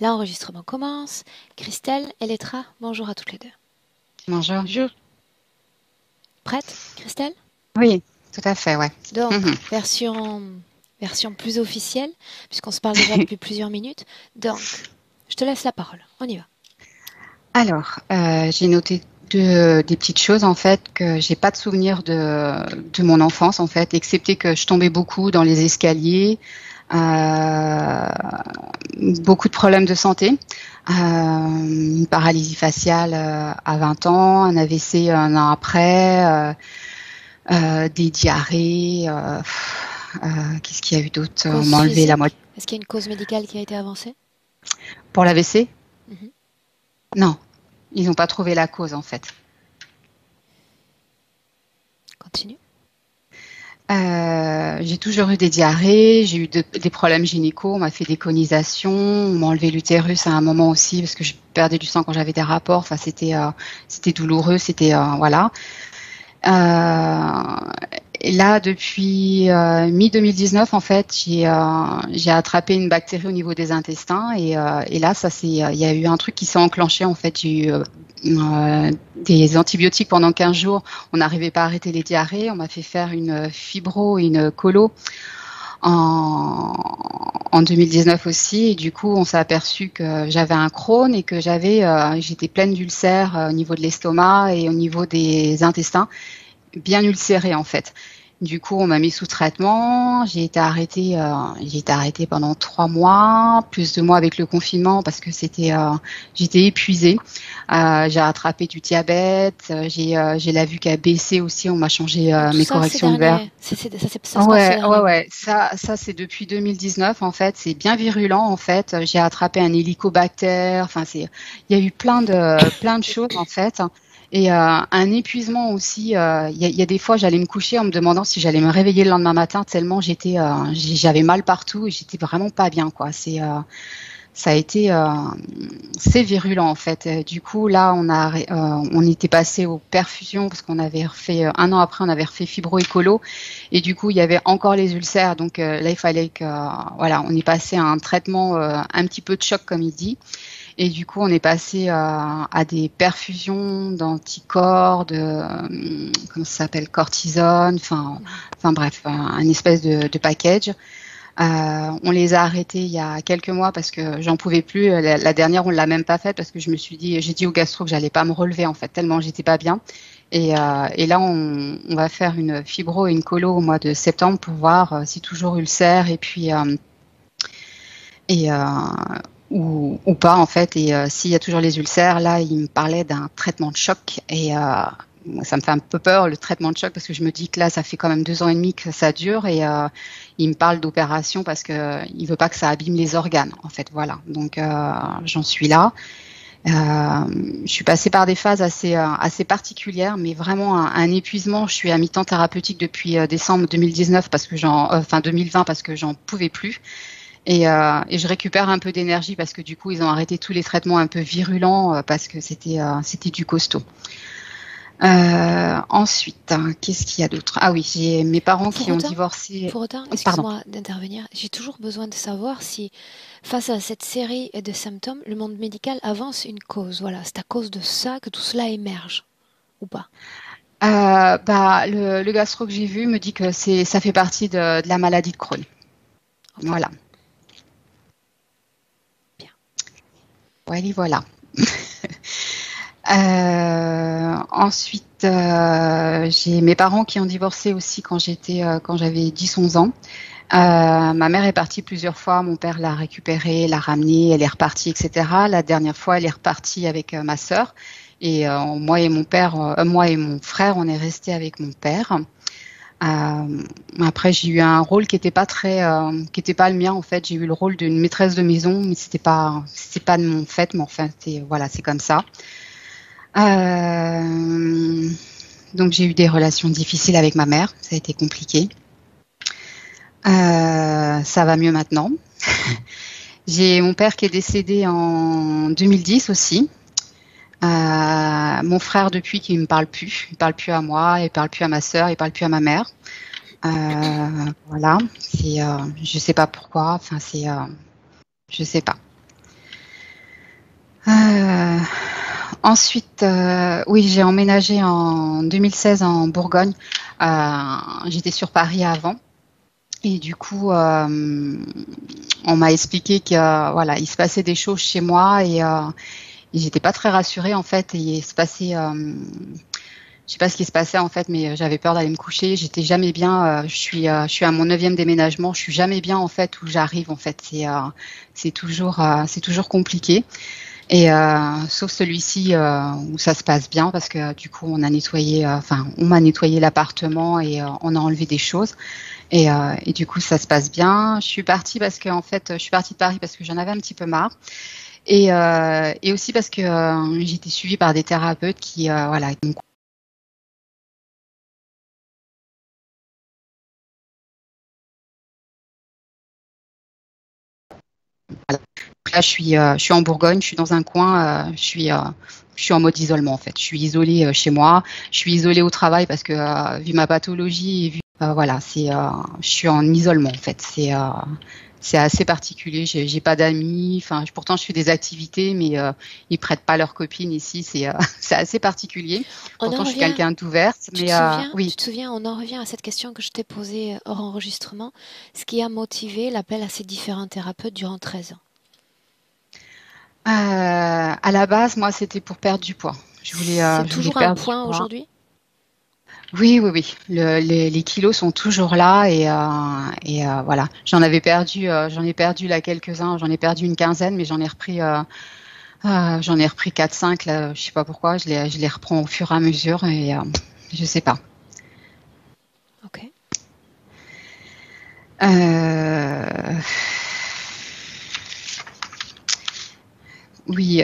L'enregistrement commence. Christelle et Lettra, bonjour à toutes les deux. Bonjour. Bonjour. Prête, Christelle? Oui, tout à fait, ouais. Donc, Mhm. version plus officielle, puisqu'on se parle déjà depuis plusieurs minutes. Donc, je te laisse la parole. On y va. Alors, j'ai noté des petites choses en fait que j'ai pas de souvenir de mon enfance en fait, excepté que je tombais beaucoup dans les escaliers, euh, beaucoup de problèmes de santé, une paralysie faciale à 20 ans, un AVC un an après, des diarrhées. Qu'est-ce qu'il y a eu d'autre? On Cause m'a enlevé la physique? moitié. Est-ce qu'il y a une cause médicale qui a été avancée? Pour l'AVC? Mhm. Non, ils n'ont pas trouvé la cause en fait. Continue. J'ai toujours eu des diarrhées, j'ai eu des problèmes gynéco, on m'a fait des conisations, on m'a enlevé l'utérus à un moment aussi parce que je perdais du sang quand j'avais des rapports. Enfin, c'était douloureux, c'était voilà. Euh, et là, depuis mi-2019, en fait, j'ai attrapé une bactérie au niveau des intestins et là, il y a eu un truc qui s'est enclenché. En fait, j'ai eu des antibiotiques pendant 15 jours. On n'arrivait pas à arrêter les diarrhées. On m'a fait faire une fibro et une colo en 2019 aussi. Et du coup, on s'est aperçu que j'avais un Crohn et que j'étais pleine d'ulcères au niveau de l'estomac et au niveau des intestins bien ulcéré en fait. Du coup, on m'a mis sous traitement. J'ai été arrêtée pendant 3 mois, plus de mois avec le confinement parce que j'étais épuisée. J'ai attrapé du diabète. J'ai la vue qui a baissé aussi. On m'a changé Donc, tout mes ça, ces corrections de verre. derniers, ça se passe ces derniers mois. Ouais. Ça c'est depuis 2019 en fait. C'est bien virulent en fait. J'ai attrapé un hélicobactère. Enfin, il y a eu plein de choses en fait. Et un épuisement aussi. Il y a des fois, j'allais me coucher en me demandant si j'allais me réveiller le lendemain matin tellement j'avais mal partout et j'étais vraiment pas bien quoi. Ça a été, c'est virulent en fait. Du coup, là, on était passé aux perfusions parce qu'on avait refait un an après, on avait refait fibro-écolo et du coup, il y avait encore les ulcères. Donc là, il fallait que, voilà, on est passé à un traitement un petit peu de choc comme il dit. Et du coup, on est passé à des perfusions d'anticorps, comment ça s'appelle, cortisone, enfin bref, un espèce de package. On les a arrêtés il y a quelques mois parce que j'en pouvais plus. La dernière, on l'a même pas faite parce que j'ai dit au gastro que j'allais pas me relever en fait, tellement j'étais pas bien. Et là, on va faire une fibro et une colo au mois de septembre pour voir si toujours ulcère et ou pas en fait. Et s'il y a toujours les ulcères, là, il me parlait d'un traitement de choc et ça me fait un peu peur le traitement de choc parce que je me dis que là, ça fait quand même 2 ans et demi que ça dure et il me parle d'opération parce que il veut pas que ça abîme les organes en fait. Voilà. Donc j'en suis là. Je suis passée par des phases assez particulières, mais vraiment un épuisement. Je suis à mi-temps thérapeutique depuis décembre 2019 parce que enfin 2020 parce que j'en pouvais plus. Et je récupère un peu d'énergie parce que du coup, ils ont arrêté tous les traitements un peu virulents parce que c'était du costaud. Ensuite, qu'est-ce qu'il y a d'autre? Ah oui, j'ai mes parents Pour qui ont autant, divorcé. pour autant, Pardon. excuse-moi d'intervenir, j'ai toujours besoin de savoir si, face à cette série de symptômes, le monde médical avance une cause. Voilà, c'est à cause de ça que tout cela émerge, ou pas? Bah, le gastro que j'ai vu me dit que ça fait partie de la maladie de Crohn. Ok, Voilà. bien. Voilà. Ensuite, j'ai mes parents qui ont divorcé aussi quand j'avais 10 11 ans. Ma mère est partie plusieurs fois, mon père l'a récupérée, l'a ramenée, elle est repartie, etc. La dernière fois, elle est repartie avec ma sœur. Et moi et mon frère, on est restés avec mon père. Après, j'ai eu un rôle qui était pas le mien en fait. J'ai eu le rôle d'une maîtresse de maison, mais c'était pas de mon fait, mais enfin, voilà, c'est comme ça. Euh, donc j'ai eu des relations difficiles avec ma mère, ça a été compliqué. Ça va mieux maintenant. J'ai mon père qui est décédé en 2010 aussi. Mon frère depuis qui me parle plus, il parle plus à moi, il parle plus à ma sœur, il parle plus à ma mère. Voilà, je sais pas pourquoi. Enfin je sais pas. Euh, Ensuite, oui, j'ai emménagé en 2016 en Bourgogne. J'étais sur Paris avant. Et du coup, on m'a expliqué que voilà, il se passait des choses chez moi et j'étais pas très rassurée en fait. Et il se passait, je sais pas ce qui se passait en fait, mais j'avais peur d'aller me coucher. J'étais jamais bien. Je suis à mon 9e déménagement. Je suis jamais bien en fait où j'arrive en fait. C'est toujours compliqué. Et sauf celui-ci où ça se passe bien parce que du coup on a nettoyé, enfin on m'a nettoyé l'appartement et on a enlevé des choses et du coup ça se passe bien. Je suis partie parce que en fait je suis partie de Paris parce que j'en avais un petit peu marre et aussi parce que j'étais suivie par des thérapeutes qui voilà. Donc là je suis en Bourgogne, je suis dans un coin, je suis en mode isolement en fait. Je suis isolée chez moi, je suis isolée au travail parce que vu ma pathologie et vu voilà, je suis en isolement en fait. C'est assez particulier. J'ai pas d'amis. Enfin, pourtant je fais des activités, mais ils prêtent pas leurs copines ici. C'est assez particulier. On Pourtant en je suis revient, quelqu'un d'ouverte, mais tu oui. te souviens, on en revient à cette question que je t'ai posée hors enregistrement. Ce qui a motivé l'appel à ces différents thérapeutes durant 13 ans. À la base, moi, c'était pour perdre du poids. C'est Je voulais toujours un perdre du point poids. aujourd'hui? Oui, oui, oui. Les kilos sont toujours là et voilà. J'en ai perdu là quelques-uns. J'en ai perdu une quinzaine, mais j'en ai repris 4-5 là. Je sais pas pourquoi. Je les reprends au fur et à mesure et je sais pas. Ok. Euh, oui,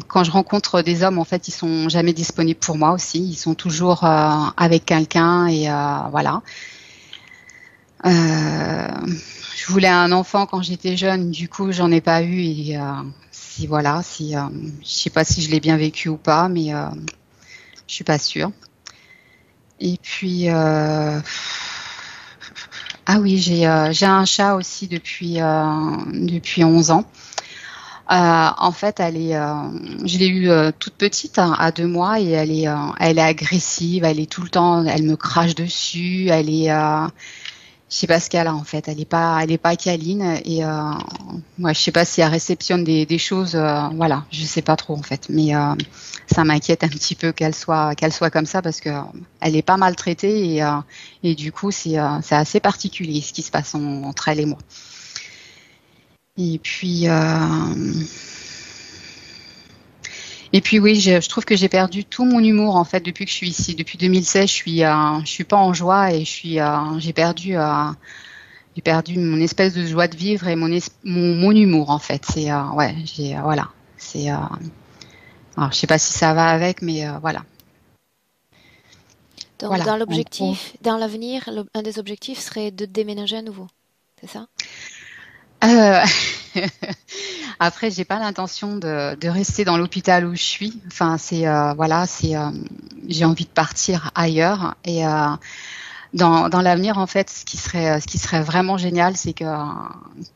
quand je rencontre des hommes, en fait, ils sont jamais disponibles pour moi aussi. Ils sont toujours avec quelqu'un et voilà. Je voulais un enfant quand j'étais jeune, du coup, j'en ai pas eu et si voilà, si je sais pas si je l'ai bien vécu ou pas, mais je suis pas sûre. Et puis ah oui, j'ai un chat aussi depuis 11 ans. En fait, je l'ai eue toute petite, hein, à 2 mois, et elle est agressive. Elle est tout le temps, elle me crache dessus. Je sais pas ce qu'elle a en fait. Elle est pas câline. Et moi, je sais pas si elle réceptionne des choses. Voilà, je sais pas trop en fait. Mais ça m'inquiète un petit peu qu'elle soit comme ça parce que elle est pas maltraitée et du coup, c'est assez particulier ce qui se passe entre elle et moi. Et puis. Et puis oui, je trouve que j'ai perdu tout mon humour en fait depuis que je suis ici. Depuis 2016, je suis pas en joie et j'ai perdu mon espèce de joie de vivre et mon humour en fait. Ouais, voilà. Alors je sais pas si ça va avec, mais voilà, Donc, voilà. En gros. dans l'avenir, un des objectifs serait de déménager à nouveau. C'est ça? Euh, Après, j'ai pas l'intention de rester dans l'hôpital où je suis. Enfin, voilà, j'ai envie de partir ailleurs et dans l'avenir, en fait, ce qui serait vraiment génial, c'est que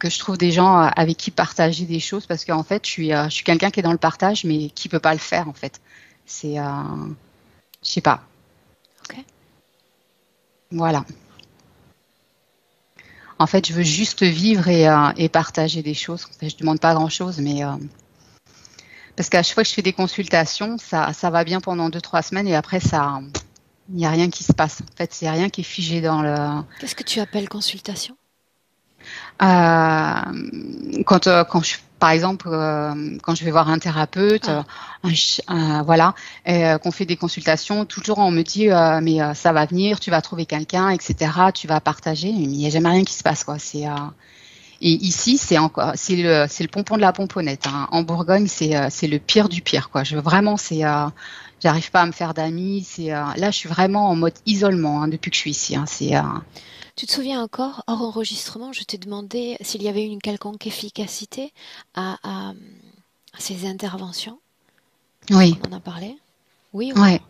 je trouve des gens avec qui partager des choses, parce qu'en fait, je suis quelqu'un qui est dans le partage, mais qui peut pas le faire, en fait. C'est, je sais pas. Ok. Voilà. En fait, je veux juste vivre et partager des choses. En fait, je demande pas grand-chose, mais parce qu'à chaque fois que je fais des consultations, ça va bien pendant 2-3 semaines et après, il n'y a rien qui se passe. En fait, c'est rien qui est figé dans le. Qu'est-ce que tu appelles consultation? Quand par exemple, quand je vais voir un thérapeute, Ah, voilà, qu'on fait des consultations, toujours on me dit mais ça va venir, tu vas trouver quelqu'un, etc. Tu vas partager, mais il n'y a jamais rien qui se passe quoi. Et ici c'est le pompon de la pomponnette, hein. En Bourgogne c'est le pire du pire quoi. Vraiment j'arrive pas à me faire d'amis. Là je suis vraiment en mode isolement hein, depuis que je suis ici. Hein. tu te souviens encore, hors enregistrement, je t'ai demandé s'il y avait une quelconque efficacité à ces interventions. Est-ce Oui, qu'on en a parlé? Oui ou non? ouais,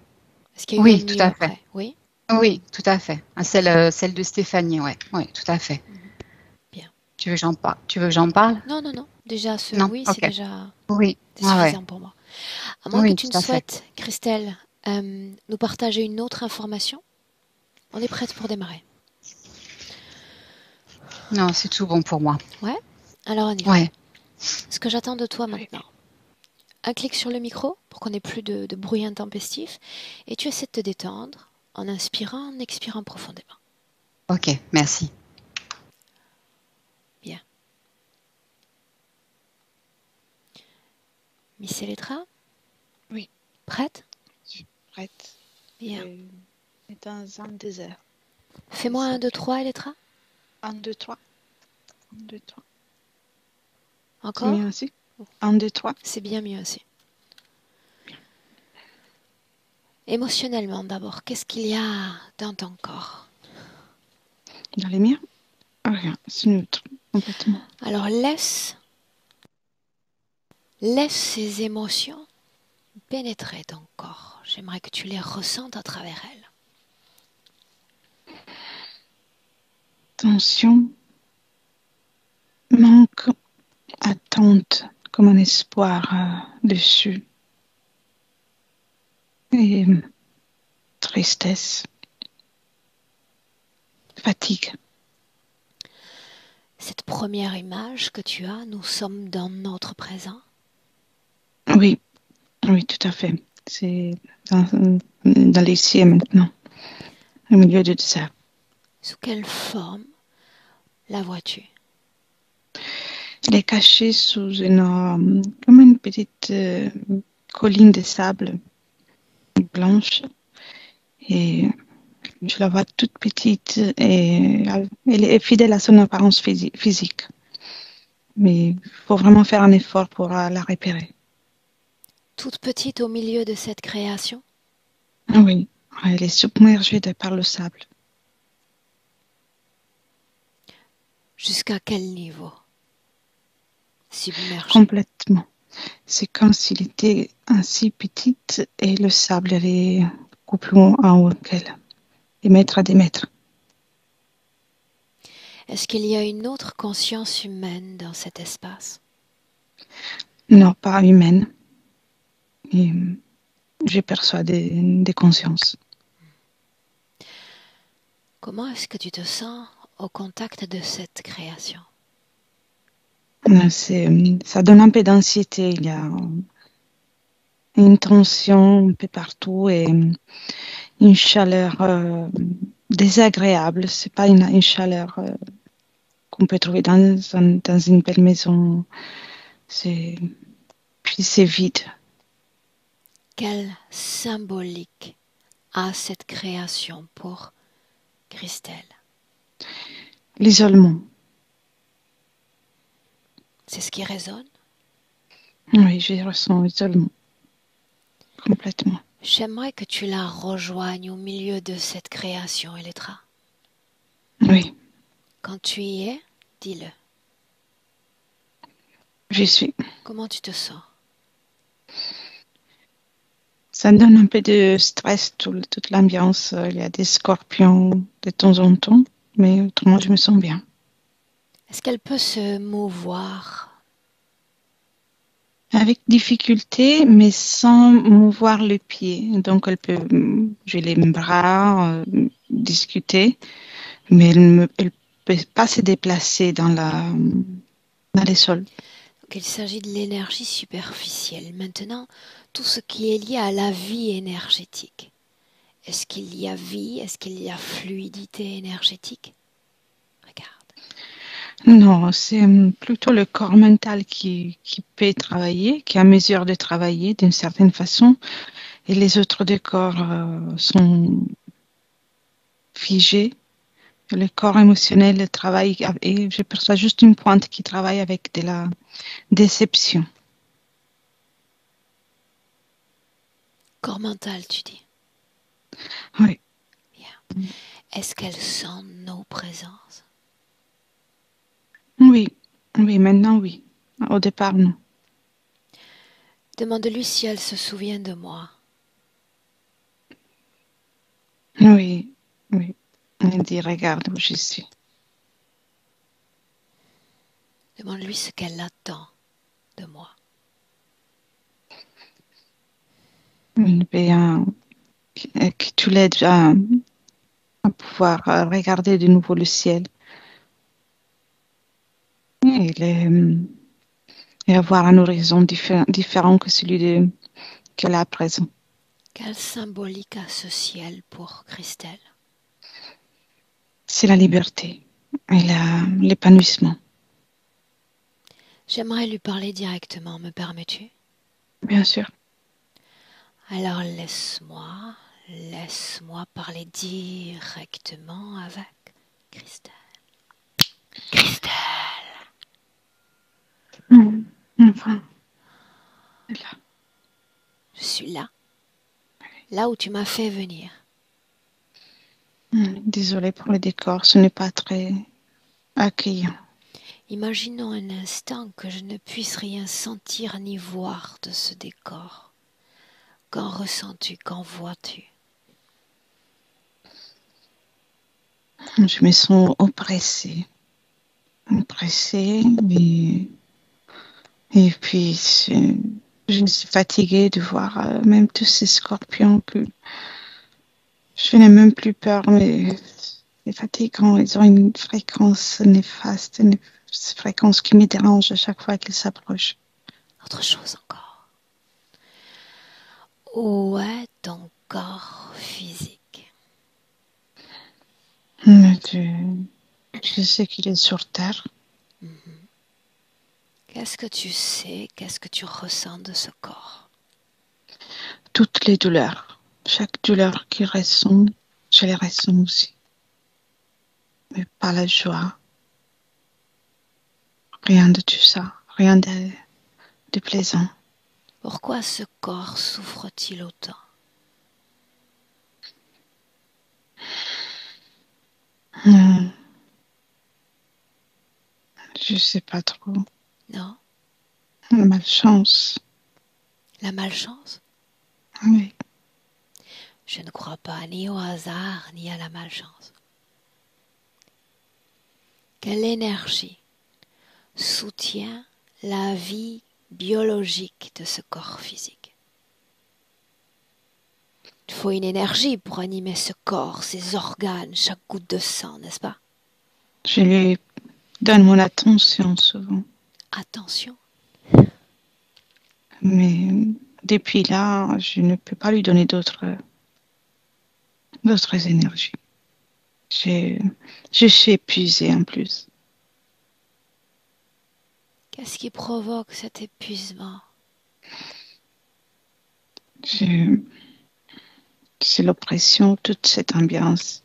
Est-ce qu'il y a eu un oui, tout mieux à fait. après? Oui? Oui, tout à fait. Ah, celle de Stéphanie, ouais, ouais, tout à fait. Mhm. Bien. Tu veux que j'en parle? Non, non, non. Déjà, ce Non? oui, c'est Ok. déjà Oui. Ah ouais. suffisant pour moi. À moins que Oui, tu ne tout à fait. souhaites, Christelle, nous partager une autre information, on est prête pour démarrer. Non, c'est tout bon pour moi. Ouais? Alors on y va. Ouais. Ce que j'attends de toi Oui. maintenant, un clic sur le micro pour qu'on ait plus de bruit intempestif et tu essaies de te détendre en inspirant, en expirant profondément. Ok, merci. Bien. Miss Elettra, Oui, prête? je suis prête. Bien. Je suis dans un désert. Fais-moi un, deux, trois, Elettra. 1, 2, 3. 1, 2, 3. C'est mieux Encore? aussi? 1, 2, 3. C'est bien mieux aussi. Émotionnellement d'abord, qu'est-ce qu'il y a dans ton corps? Dans les miens? Rien, c'est neutre, complètement. Alors laisse ces émotions pénétrer ton corps. J'aimerais que tu les ressentes à travers elles. Tension, manque, attente, comme un espoir dessus. Et tristesse, fatigue. Cette première image que tu as, nous sommes dans notre présent. Oui, oui, tout à fait. C'est dans l'ici et maintenant, au milieu du désert. Sous quelle forme la vois-tu? Elle est cachée sous comme une petite colline de sable blanche. Et je la vois toute petite et elle est fidèle à son apparence physique. Mais il faut vraiment faire un effort pour la repérer. Toute petite au milieu de cette création? Ah oui, elle est submergée par le sable. Jusqu'à quel niveau? Submergée. Complètement. C'est comme s'il était ainsi petite et le sable est beaucoup plus en haut qu'elle. Des mètres à des mètres. Est-ce qu'il y a une autre conscience humaine dans cet espace? Non, pas humaine. Et je perçois des consciences. Comment est-ce que tu te sens au contact de cette création? Ça donne un peu d'anxiété. Il y a une tension un peu partout et une chaleur désagréable. C'est pas une chaleur qu'on peut trouver dans une belle maison. C'est, puis c'est vide. Quelle symbolique a cette création pour Christelle? L'isolement. C'est ce qui résonne? Oui, je ressens l'isolement complètement. J'aimerais que tu la rejoignes au milieu de cette création, Elettra. Oui, Quand tu y es, dis-le. j'y suis. Comment tu te sens? Ça me donne un peu de stress, toute l'ambiance. Il y a des scorpions de temps en temps, mais autrement, je me sens bien. Est-ce qu'elle peut se mouvoir? Avec difficulté, mais sans mouvoir les pieds. Donc, j'ai les bras, discuter, mais elle peut pas se déplacer dans les sols. Donc il s'agit de l'énergie superficielle. Maintenant, tout ce qui est lié à la vie énergétique. Est-ce qu'il y a vie? Est-ce qu'il y a fluidité énergétique? Regarde. Non, c'est plutôt le corps mental qui peut travailler, qui a mesure de travailler d'une certaine façon, et les autres deux corps sont figés. Le corps émotionnel travaille et je perçois juste une pointe qui travaille avec de la déception. Corps mental, tu dis. Oui, Bien. Est-ce qu'elle sent nos présences? oui, oui, maintenant oui. Au départ, non. Demande-lui si elle se souvient de moi. Oui, oui. Elle dit, regarde où je suis. Demande-lui ce qu'elle attend de moi. Que tu l'aides à pouvoir regarder de nouveau le ciel et, et avoir un horizon différent que celui qu'elle a à présent. Quelle symbolique a ce ciel pour Christelle? C'est la liberté et l'épanouissement. J'aimerais lui parler directement, me permets-tu? Bien sûr. Alors laisse-moi parler directement avec Christelle. Christelle, Enfin, c'est là. je suis là, là où tu m'as fait venir. Désolée pour le décor, ce n'est pas très accueillant. Imaginons un instant que je ne puisse rien sentir ni voir de ce décor. Qu'en ressens-tu, qu'en vois-tu? Je me sens oppressée. Et puis je suis fatiguée de voir même tous ces scorpions que je n'ai même plus peur, mais c'est fatigant. Ils ont une fréquence néfaste, une fréquence qui me dérange à chaque fois qu'ils s'approchent. Autre chose encore. Où est ton corps physique? Je sais qu'il est sur Terre. Qu'est-ce que tu sais, qu'est-ce que tu ressens de ce corps? Toutes les douleurs, chaque douleur qui ressent, je les ressens aussi. Mais pas la joie. Rien de tout ça. Rien de plaisant. Pourquoi ce corps souffre-t-il autant? Hmm, je sais pas trop. Non? La malchance. La malchance? Oui. Je ne crois pas ni au hasard ni à la malchance. Quelle énergie soutient la vie biologique de ce corps physique? Il faut une énergie pour animer ce corps, ses organes, chaque goutte de sang, n'est-ce pas? Je lui donne mon attention souvent. Attention, Mais depuis là, je ne peux pas lui donner d'autres énergies. Je, je suis épuisée en plus. qu'est-ce qui provoque cet épuisement? Je- c'est l'oppression, toute cette ambiance.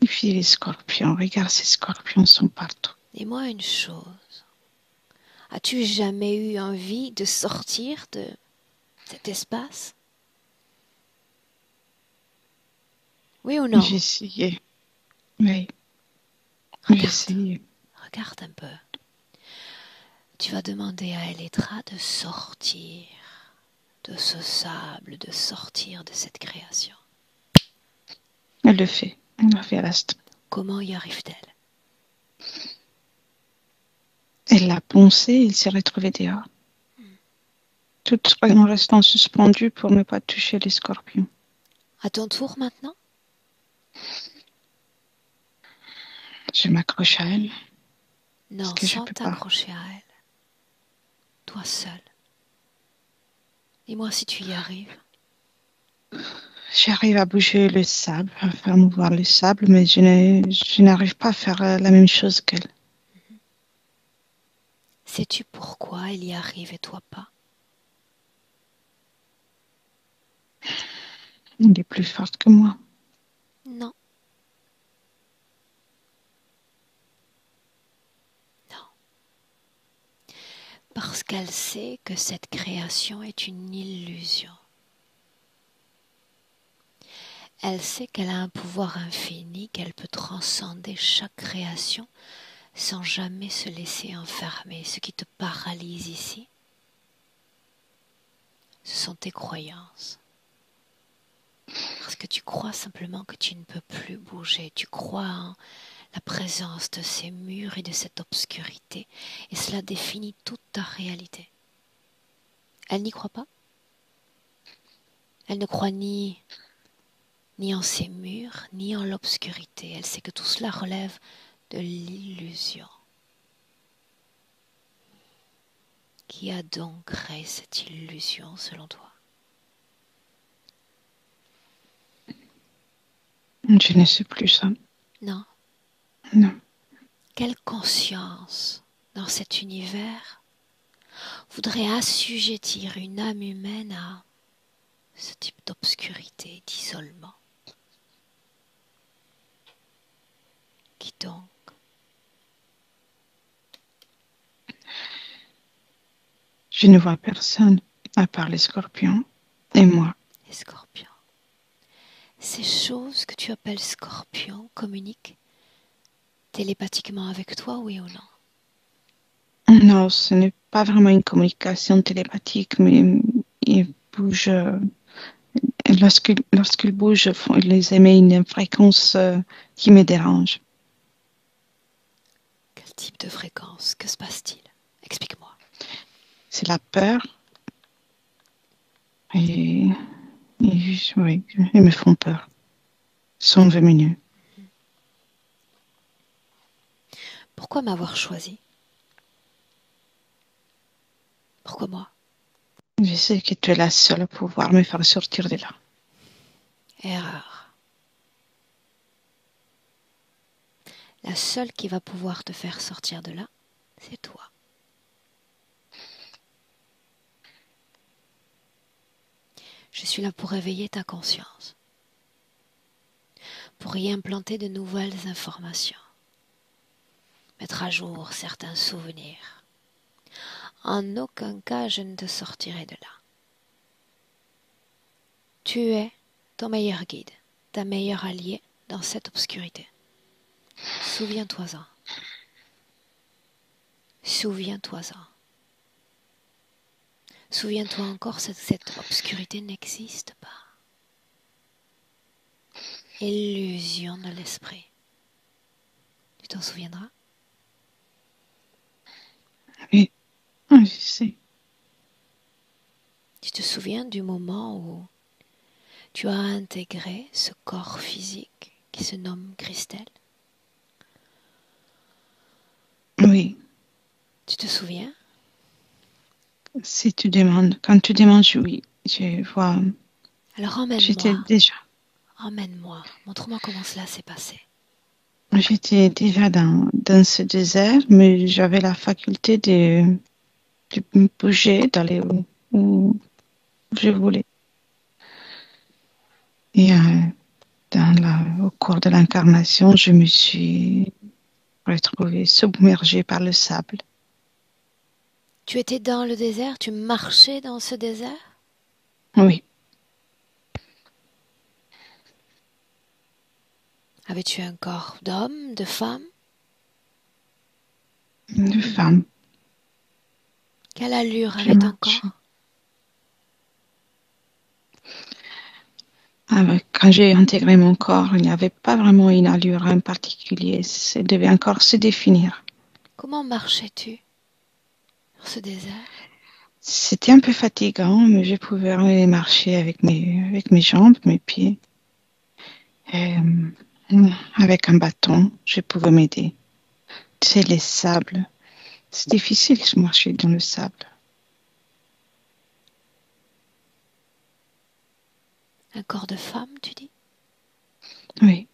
Et puis les scorpions, regarde, ces scorpions sont partout. Dis-moi une chose. As-tu jamais eu envie de sortir de cet espace? Oui ou non? J'ai essayé, oui, j'ai Regarde, essayé. regarde un peu. Tu vas demander à Elétra de sortir de ce sable, de sortir de cette création. Elle le fait, elle l'a fait à l'instant. Comment y arrive-t-elle? Elle l'a poncé, il s'est retrouvé dehors. Tout en restant suspendu pour ne pas toucher les scorpions. À ton tour maintenant? Je m'accroche à elle, parce Non, que je sans peux pas. t'accrocher à elle. Toi seul. Dis-moi si tu y arrives. J'arrive à bouger le sable, à faire mouvoir le sable, mais je n'arrive pas à faire la même chose qu'elle. Sais-tu pourquoi elle y arrive et toi pas? Elle est plus forte que moi. Non, non. Parce qu'elle sait que cette création est une illusion. Elle sait qu'elle a un pouvoir infini, qu'elle peut transcender chaque création sans jamais se laisser enfermer. Ce qui te paralyse ici, ce sont tes croyances. Parce que tu crois simplement que tu ne peux plus bouger. Tu crois en la présence de ces murs et de cette obscurité, et cela définit toute ta réalité. Elle n'y croit pas. Elle ne croit ni en ces murs, ni en l'obscurité. Elle sait que tout cela relève de l'illusion. Qui a donc créé cette illusion selon toi? Je ne sais plus ça. Non. Non. Quelle conscience dans cet univers voudrait assujettir une âme humaine à ce type d'obscurité, d'isolement? Qui donc? Je ne vois personne à part les scorpions et moi. Les scorpions. Ces choses que tu appelles scorpions communiquent télépathiquement avec toi, oui ou non? Non, ce n'est pas vraiment une communication télépathique, mais ils bougent. Lorsqu'ils bougent, ils émettent une fréquence qui me dérange. Quel type de fréquence? Que se passe-t-il? Explique-moi. C'est la peur. Et oui, ils me font peur. Ils sont venus. Pourquoi m'avoir choisi? Pourquoi moi? Je sais que tu es la seule à pouvoir me faire sortir de là. Erreur. La seule qui va pouvoir te faire sortir de là, c'est toi. Je suis là pour réveiller ta conscience, pour y implanter de nouvelles informations, mettre à jour certains souvenirs. En aucun cas je ne te sortirai de là. Tu es ton meilleur guide, ta meilleure alliée dans cette obscurité. Souviens-toi-en. Souviens-toi-en. Souviens-toi encore que cette obscurité n'existe pas. Illusion de l'esprit. Tu t'en souviendras? Oui, je sais. Tu te souviens du moment où tu as intégré ce corps physique qui se nomme Christelle? Oui. Tu te souviens? Si tu demandes, quand tu demandes, oui, je vois. Alors J'étais emmène-moi. déjà. Emmène-moi. Montre-moi comment cela s'est passé. J'étais déjà dans ce désert, mais j'avais la faculté de me bouger, d'aller où je voulais. Et au cours de l'incarnation, je me suis retrouvée submergée par le sable. Tu étais dans le désert? Tu marchais dans ce désert? Oui, Avais-tu un corps d'homme, de femme? une femme. Quelle allure Je avait ton marche. corps? Quand j'ai intégré mon corps, il n'y avait pas vraiment une allure en particulier. Ça devait encore se définir. Comment marchais-tu dans ce désert? C'était un peu fatigant, mais je pouvais marcher avec mes jambes, mes pieds. Avec un bâton, je pouvais m'aider. C'est les sables. C'est difficile de marcher dans le sable. Un corps de femme, tu dis? Oui,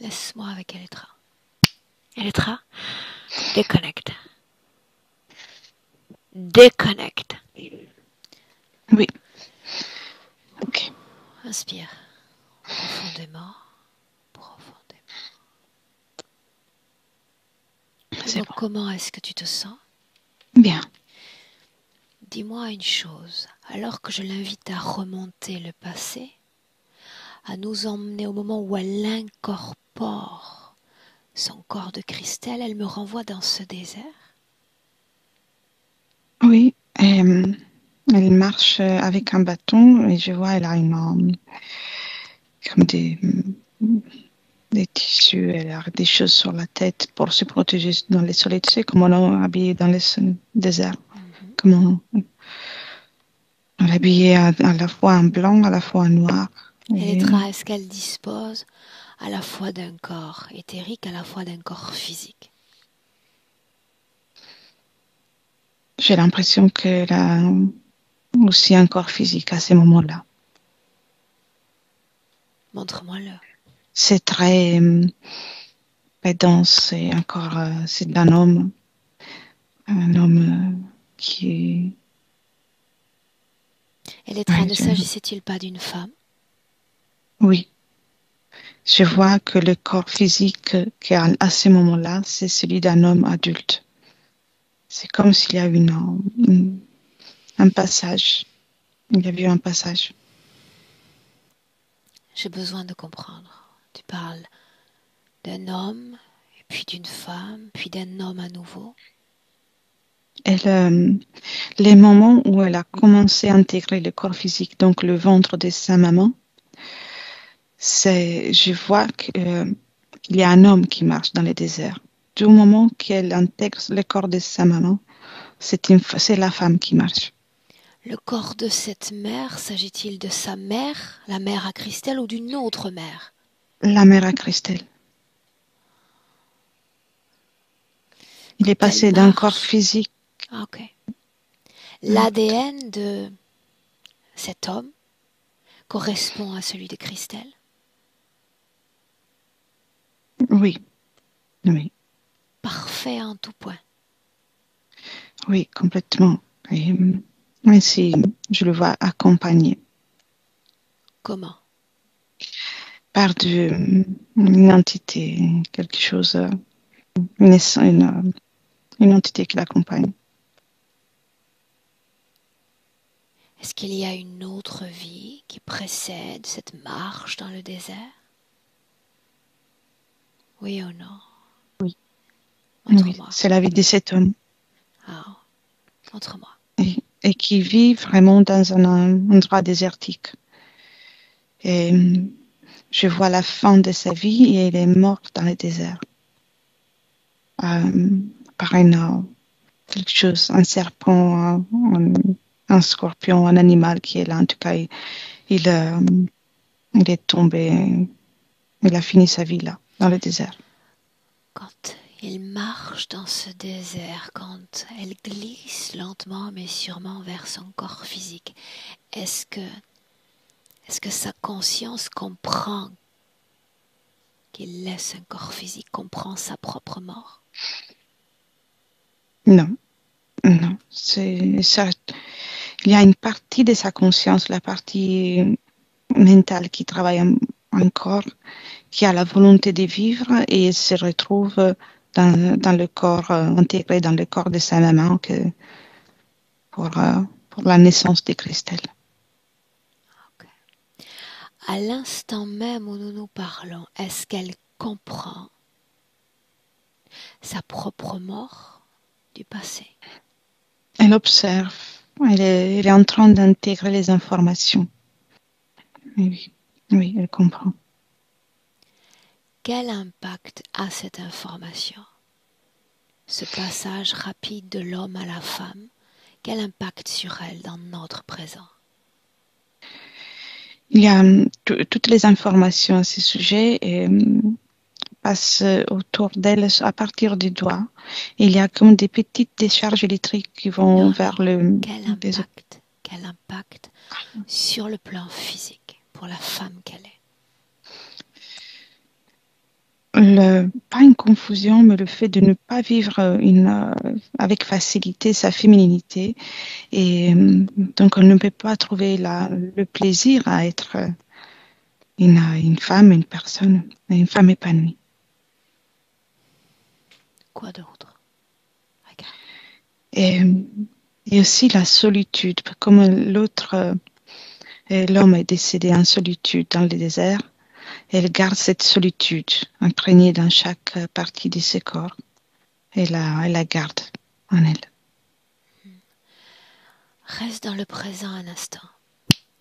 Laisse-moi avec Elettra. Elettra, déconnecte. Déconnecte. oui. Ok. Inspire profondément, profondément. C'est Donc, bon. comment est-ce que tu te sens? Bien. Dis-moi une chose, alors que je l'invite à remonter le passé, à nous emmener au moment où elle incorpore son corps de cristal, elle me renvoie dans ce désert. Oui. Elle marche avec un bâton et je vois, elle a comme des tissus, elle a des choses sur la tête pour se protéger dans les soleils. Tu sais comment on est habillé dans les déserts. Comment on est habillé à la fois en blanc, à la fois en noir. Elettra, est-ce qu'elle dispose à la fois d'un corps éthérique, à la fois d'un corps physique? J'ai l'impression qu'elle a aussi un corps physique à ces moments-là. Montre-moi-le. C'est très dense, c'est encore c'est d'un homme, un homme qui Elettra, ne s'agissait-il pas d'une femme? oui, je vois que le corps physique qui a à ces moments-là, c'est celui d'un homme adulte. C'est comme s'il y a eu un passage. Il y a eu un passage. J'ai besoin de comprendre. Tu parles d'un homme, et puis d'une femme, puis d'un homme à nouveau. Les moments où elle a commencé à intégrer le corps physique, donc le ventre de sa maman, je vois qu'il y a un homme qui marche dans le désert. Du moment qu'elle intègre le corps de sa maman, c'est la femme qui marche. Le corps de cette mère, s'agit-il de sa mère, la mère à Christelle, ou d'une autre mère? La mère à Christelle. Il est passé d'un corps physique. Ah, ok. L'ADN de cet homme correspond à celui de Christelle? Oui, oui. Parfait en tout point. Oui, complètement. Et ainsi, je le vois accompagné. Comment? Par une entité, quelque chose, une entité qui l'accompagne. Est-ce qu'il y a une autre vie qui précède cette marche dans le désert? Oui ou non? Oui, Montre-moi. c'est la vie de cet homme. Ah, montre-moi. Et qui vit vraiment dans un endroit désertique. Et je vois la fin de sa vie et elle est morte dans le désert. Par quelque chose, un serpent, un scorpion, un animal qui est là. En tout cas, il est tombé, il a fini sa vie là, dans le désert. Quand il marche dans ce désert, quand elle glisse lentement mais sûrement vers son corps physique, est-ce que sa conscience comprend qu'il laisse un corps physique, comprend sa propre mort? Non, non. C'est ça. Il y a une partie de sa conscience, la partie mentale qui travaille encore, qui a la volonté de vivre et se retrouve dans le corps, intégré dans le corps de sa maman pour la naissance de Christelle. Okay. À l'instant même où nous nous parlons, est-ce qu'elle comprend sa propre mort du passé? Elle observe, elle est en train d'intégrer les informations. Oui, oui, elle comprend. Quel impact a cette information? Ce passage rapide de l'homme à la femme, quel impact sur elle dans notre présent? Il y a toutes les informations à ce sujet et passent autour d'elle à partir du doigt. Il y a comme des petites décharges électriques qui vont vers le... Quel impact sur le plan physique pour la femme qu'elle est? Pas une confusion, mais le fait de ne pas vivre avec facilité sa féminité. Et donc, on ne peut pas trouver le plaisir à être une femme, une personne, une femme épanouie. Quoi d'autre? Regarde. Et aussi la solitude. Comme l'homme est décédé en solitude dans le désert, elle garde cette solitude imprégnée dans chaque partie de ses corps. Elle la garde en elle. Reste dans le présent un instant.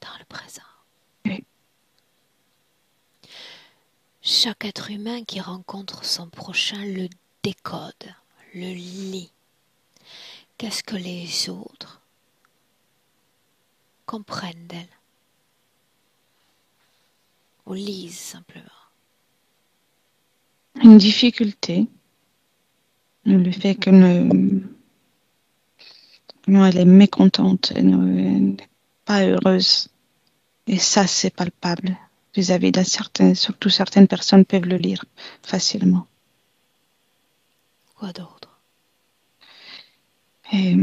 Dans le présent. Oui. Chaque être humain qui rencontre son prochain le décode, le lit. Qu'est-ce que les autres comprennent d'elle ou lisent simplement? Une difficulté, le fait que elle est mécontente, elle n'est pas heureuse. Et ça, c'est palpable vis-à-vis de surtout certaines personnes peuvent le lire facilement. Quoi d'autre? Et,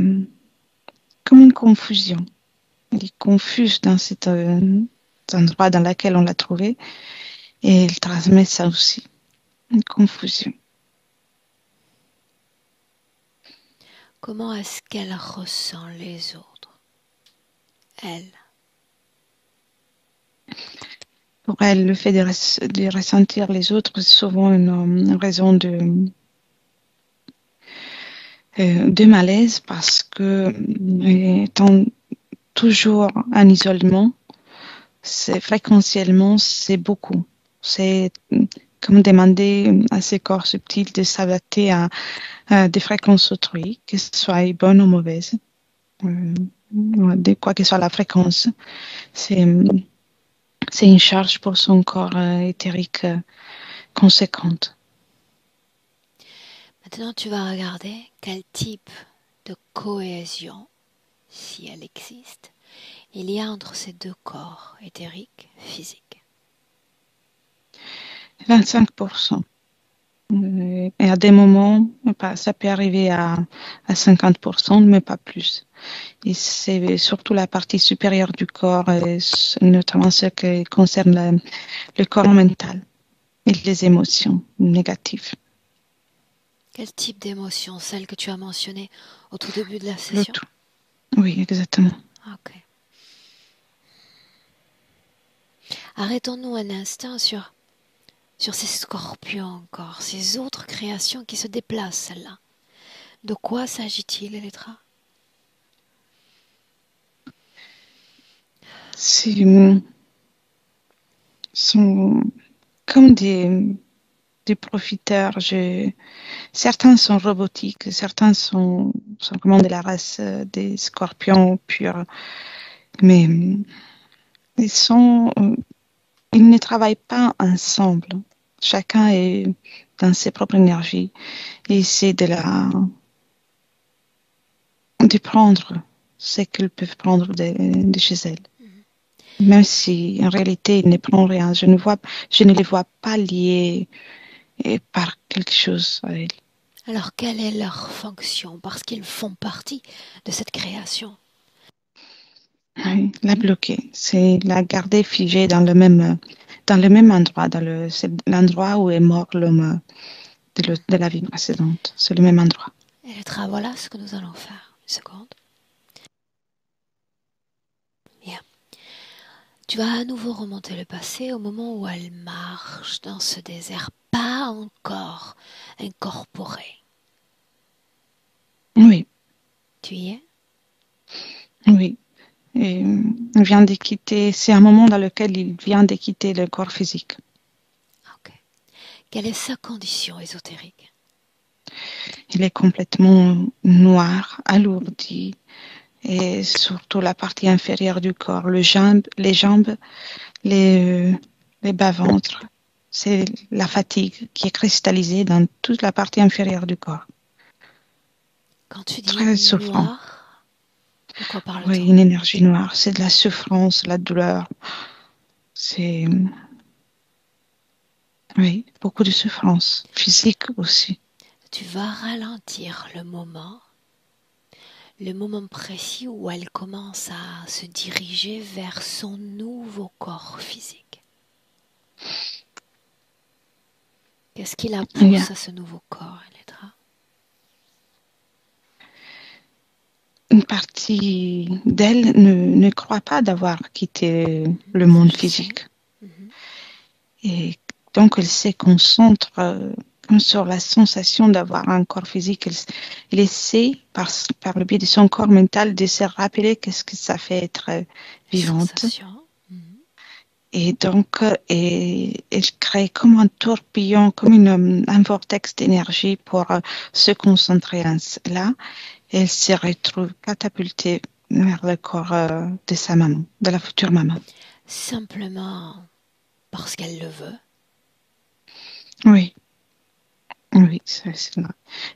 comme une confusion. Elle est confuse dans cet endroit dans lequel on l'a trouvée et elle transmet ça aussi, une confusion. Comment est-ce qu'elle ressent les autres? Elle. Pour elle, le fait de ressentir les autres, c'est souvent une raison de malaise parce que étant toujours en isolement, fréquentiellement, c'est beaucoup. C'est comme demander à ces corps subtils de s'adapter à des fréquences autrui, que ce soit bonnes ou mauvaises. De quoi que soit la fréquence. C'est une charge pour son corps éthérique conséquente. Maintenant, tu vas regarder quel type de cohésion, si elle existe, il y a entre ces deux corps éthériques, physiques. 25%. Et à des moments, ça peut arriver à 50%, mais pas plus. Et c'est surtout la partie supérieure du corps, et notamment ce qui concerne le corps mental et les émotions négatives. Quel type d'émotion? Celle que tu as mentionnée au tout début de la Le session? tout. Oui, exactement. Ok. Arrêtons-nous un instant sur ces scorpions encore, ces autres créations qui se déplacent, celles-là. De quoi s'agit-il, Elettra? Sont comme des profiteurs. Certains sont robotiques, certains sont vraiment de la race des scorpions purs, mais ils ne travaillent pas ensemble. Chacun est dans ses propres énergies et essaie de prendre ce qu'ils peuvent prendre de chez elles. Même si en réalité ils ne prennent rien, je ne les vois pas liés par quelque chose à elles. Alors, quelle est leur fonction? Parce qu'ils font partie de cette création. Oui, la bloquer, c'est la garder figée dans le même endroit, c'est l'endroit où est mort l'homme de la vie précédente. C'est le même endroit. Elettra, voilà ce que nous allons faire. Une seconde. Bien. Tu vas à nouveau remonter le passé au moment où elle marche dans ce désert, pas encore incorporé. Oui, Tu y es? oui. Et il vient de quitter, c'est un moment dans lequel il vient de quitter le corps physique. Ok. Quelle est sa condition ésotérique? Il est complètement noir, alourdi, et surtout la partie inférieure du corps, les jambes, les bas-ventres. C'est la fatigue qui est cristallisée dans toute la partie inférieure du corps. Quand tu dis Très souffrant. noir, de quoi parle-t-on? Oui, une énergie noire. C'est de la souffrance, la douleur. C'est, oui, beaucoup de souffrance. Physique aussi. Tu vas ralentir le moment précis où elle commence à se diriger vers son nouveau corps physique. Qu'est-ce qui la pousse à ce nouveau corps, Elettra? Une partie d'elle ne croit pas d'avoir quitté le monde physique. Et donc, elle se concentre sur la sensation d'avoir un corps physique. Elle essaie, par le biais de son corps mental, de se rappeler qu'est-ce que ça fait être vivante. Et donc, elle crée comme un tourbillon, comme un vortex d'énergie pour se concentrer là. Elle se retrouve catapultée vers le corps de sa maman, de la future maman. Simplement parce qu'elle le veut. Oui, oui, c'est là.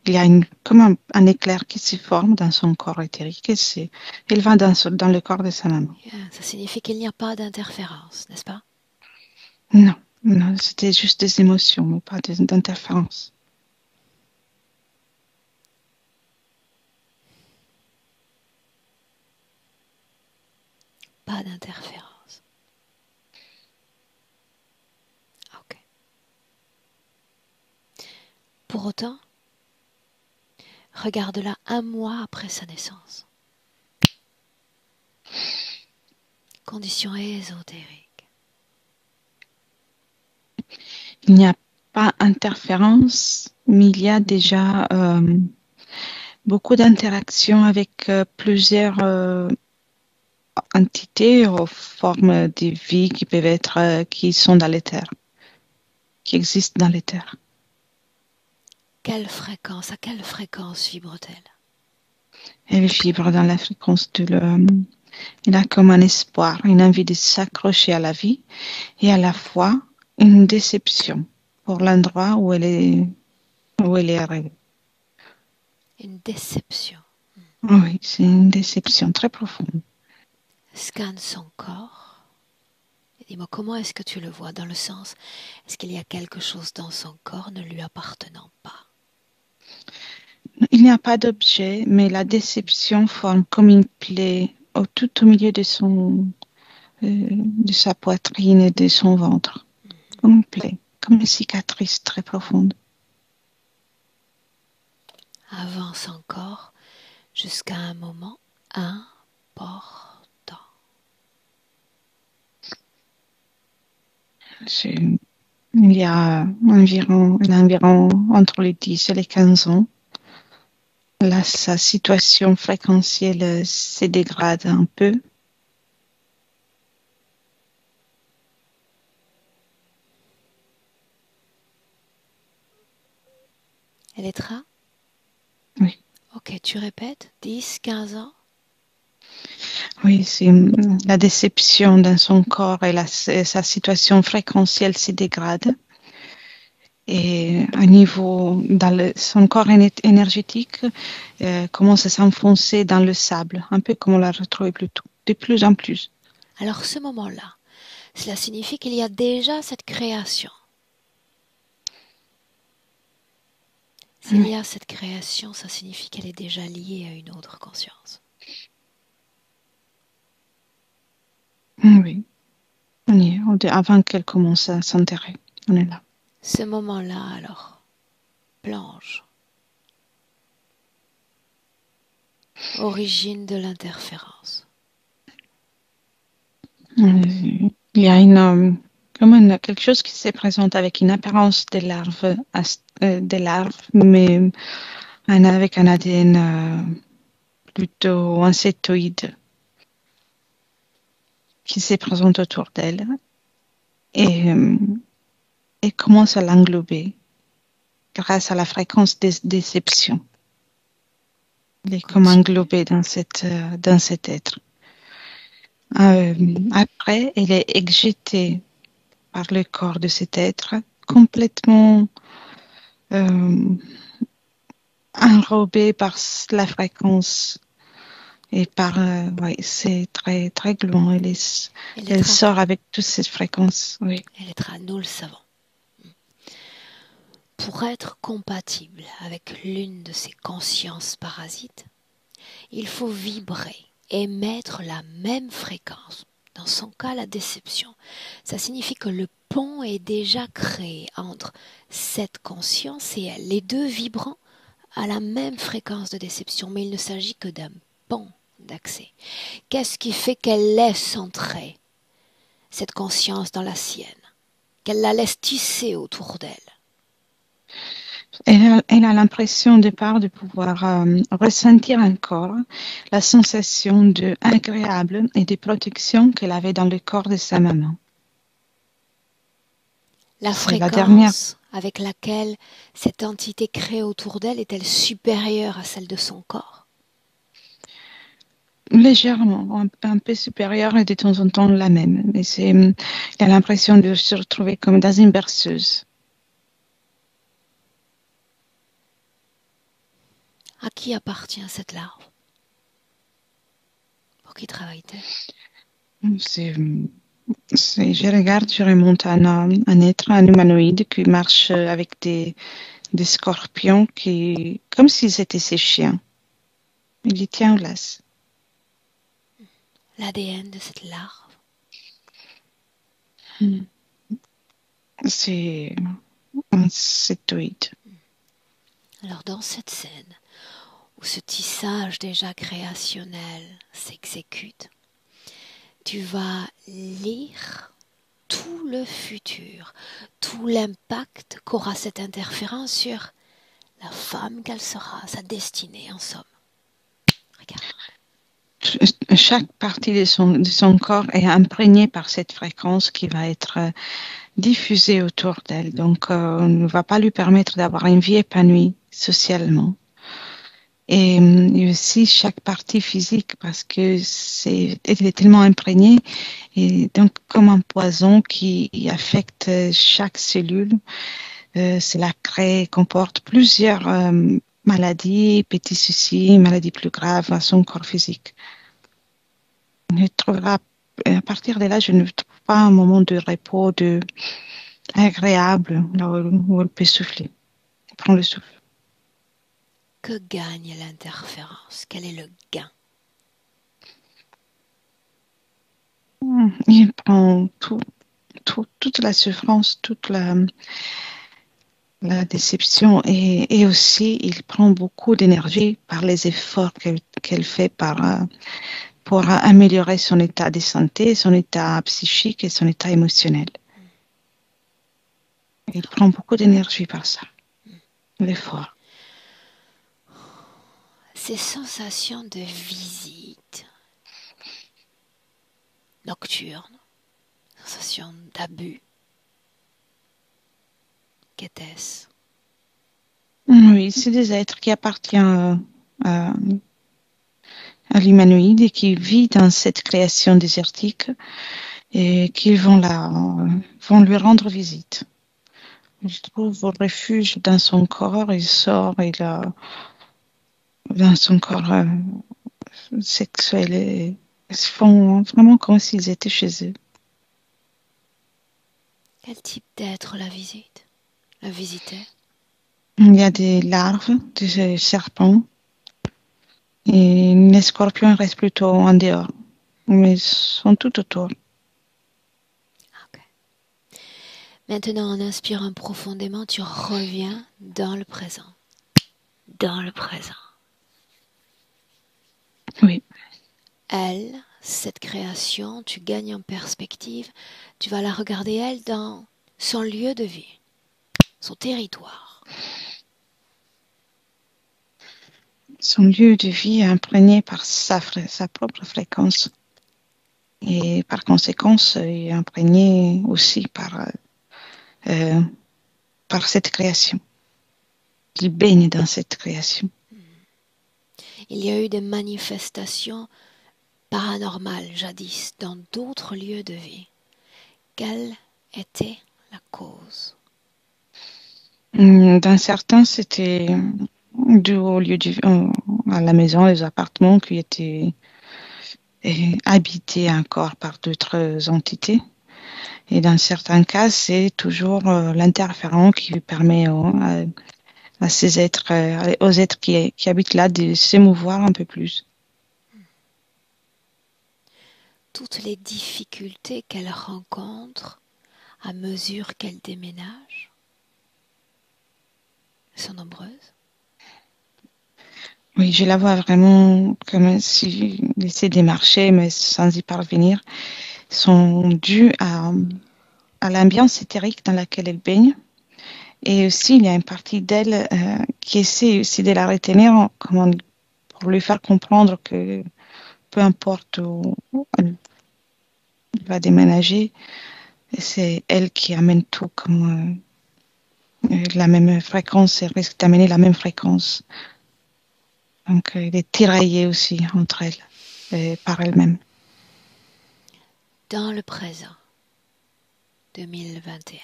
Il y a comme un éclair qui se forme dans son corps éthérique et il va dans le corps de sa maman. Ça signifie qu'il n'y a pas d'interférence, n'est-ce pas? Non, non, c'était juste des émotions, mais pas d'interférence. Pas d'interférence. Ok. Pour autant, regarde-la 1 mois après sa naissance. Condition ésotérique. Il n'y a pas d'interférence, mais il y a déjà beaucoup d'interactions avec plusieurs entités ou formes de vie qui peuvent être, qui sont dans l'éther, qui existent dans l'éther. À quelle fréquence vibre-t-elle? Elle vibre dans la fréquence de il a comme un espoir, une envie de s'accrocher à la vie et à la fois une déception pour l'endroit où elle est arrivée. Une déception. Oui, c'est une déception très profonde. Scanne son corps. Et dis-moi, comment est-ce que tu le vois? Dans le sens, est-ce qu'il y a quelque chose dans son corps ne lui appartenant pas? Il n'y a pas d'objet, mais la déception forme comme une plaie tout au milieu de sa poitrine et de son ventre. Comme une plaie, comme une cicatrice très profonde. Avance encore jusqu'à un moment important. Il y a environ entre les 10 et les 15 ans. Là, sa situation fréquentielle se dégrade un peu. Elle est là? Oui. Ok, tu répètes, 10, 15 ans? Oui, c'est la déception dans son corps et sa situation fréquentielle se dégrade. Et à niveau, son corps énergétique commence à s'enfoncer dans le sable, un peu comme on l'a retrouvé plus tôt, de plus en plus. Alors ce moment-là, cela signifie qu'il y a déjà cette création. S'il y a cette création, ça signifie qu'elle est déjà liée à une autre conscience. Oui, on y est, avant qu'elle commence à s'enterrer, on est là. Ce moment-là, alors, plonge. Origine de l'interférence. Il y a quelque chose qui se présente avec une apparence des larves, mais avec un ADN plutôt insectoïde qui se présente autour d'elle et commence à l'englober grâce à la fréquence des déceptions. Elle est comme englobée dans cet être. Après, elle est éjetée par le corps de cet être, complètement enrobée par la fréquence et c'est très très gluant. Elle sort avec toutes ces fréquences. Oui. Elle est là, nous le savons. Pour être compatible avec l'une de ces consciences parasites, il faut vibrer, émettre la même fréquence. Dans son cas, la déception. Ça signifie que le pont est déjà créé entre cette conscience et elle. Les deux vibrant à la même fréquence de déception, mais il ne s'agit que d'un pont d'accès. Qu'est-ce qui fait qu'elle laisse entrer cette conscience dans la sienne, qu'elle la laisse tisser autour d'elle? Elle a l'impression de pouvoir ressentir encore la sensation agréable et de protection qu'elle avait dans le corps de sa maman. La c'est la dernière. fréquence avec laquelle cette entité crée autour d'elle est-elle supérieure à celle de son corps? Légèrement, un peu supérieure et de temps en temps la même. Mais il a l'impression de se retrouver comme dans une berceuse. À qui appartient cette larve? Pour qui travaille-t-elle? C'est, je regarde, je remonte à un être, un humanoïde qui marche avec des scorpions comme s'ils étaient ses chiens. Il les tient au laisse. L'ADN de cette larve? C'est un sectoïde. Alors dans cette scène où ce tissage déjà créationnel s'exécute, tu vas lire tout le futur, tout l'impact qu'aura cette interférence sur la femme qu'elle sera, sa destinée en somme. Regarde. Chaque partie de son corps est imprégnée par cette fréquence qui va être diffusée autour d'elle. Donc, on ne va pas lui permettre d'avoir une vie épanouie socialement. Et aussi chaque partie physique parce que elle est tellement imprégnée et donc comme un poison qui affecte chaque cellule. Cela comporte plusieurs maladies, petits soucis, maladies plus graves à son corps physique. À partir de là, je ne trouve pas un moment de repos agréable là où elle peut souffler, prendre le souffle. Que gagne l'interférence? Quel est le gain? Il prend toute la souffrance, toute la déception et aussi il prend beaucoup d'énergie par les efforts qu'elle fait pour améliorer son état de santé, son état psychique et son état émotionnel. Il prend beaucoup d'énergie par ça, l'effort. Ces sensations de visite nocturne, sensations d'abus, qu'était-ce? Oui, c'est des êtres qui appartiennent à l'humanoïde et qui vit dans cette création désertique et qui vont lui rendre visite. Il trouve refuge dans son corps, il sort, dans son corps sexuel et ils se font vraiment comme s'ils étaient chez eux. Quel type d'être la visitait? Il y a des larves, des serpents et les scorpions restent plutôt en dehors, mais ils sont tout autour. Okay. Maintenant, en inspirant profondément, tu reviens dans le présent. Dans le présent. Oui. Elle, cette création, tu gagnes en perspective, tu vas la regarder, elle, dans son lieu de vie, son territoire. Son lieu de vie est imprégné par sa propre fréquence et par conséquent, il est imprégné aussi par cette création. Il baigne dans cette création. Il y a eu des manifestations paranormales jadis dans d'autres lieux de vie. Quelle était la cause? Dans certains, c'était dû au lieu à la maison, les appartements qui étaient habités encore par d'autres entités. Et dans certains cas, c'est toujours l'interférent qui permet à ces êtres, aux êtres qui habitent là, de s'émouvoir un peu plus. Toutes les difficultés qu'elle rencontre à mesure qu'elle déménage sont nombreuses. Oui, je la vois vraiment comme si laisser des marchés, mais sans y parvenir, sont dus à l'ambiance éthérique dans laquelle elle baigne. Et aussi, il y a une partie d'elle qui essaie aussi de la retenir pour lui faire comprendre que peu importe où elle va déménager, Et c'est elle qui amène tout comme la même fréquence et risque d'amener la même fréquence. Donc, il est tiraillé aussi entre elles et par elles-mêmes. Dans le présent, 2021,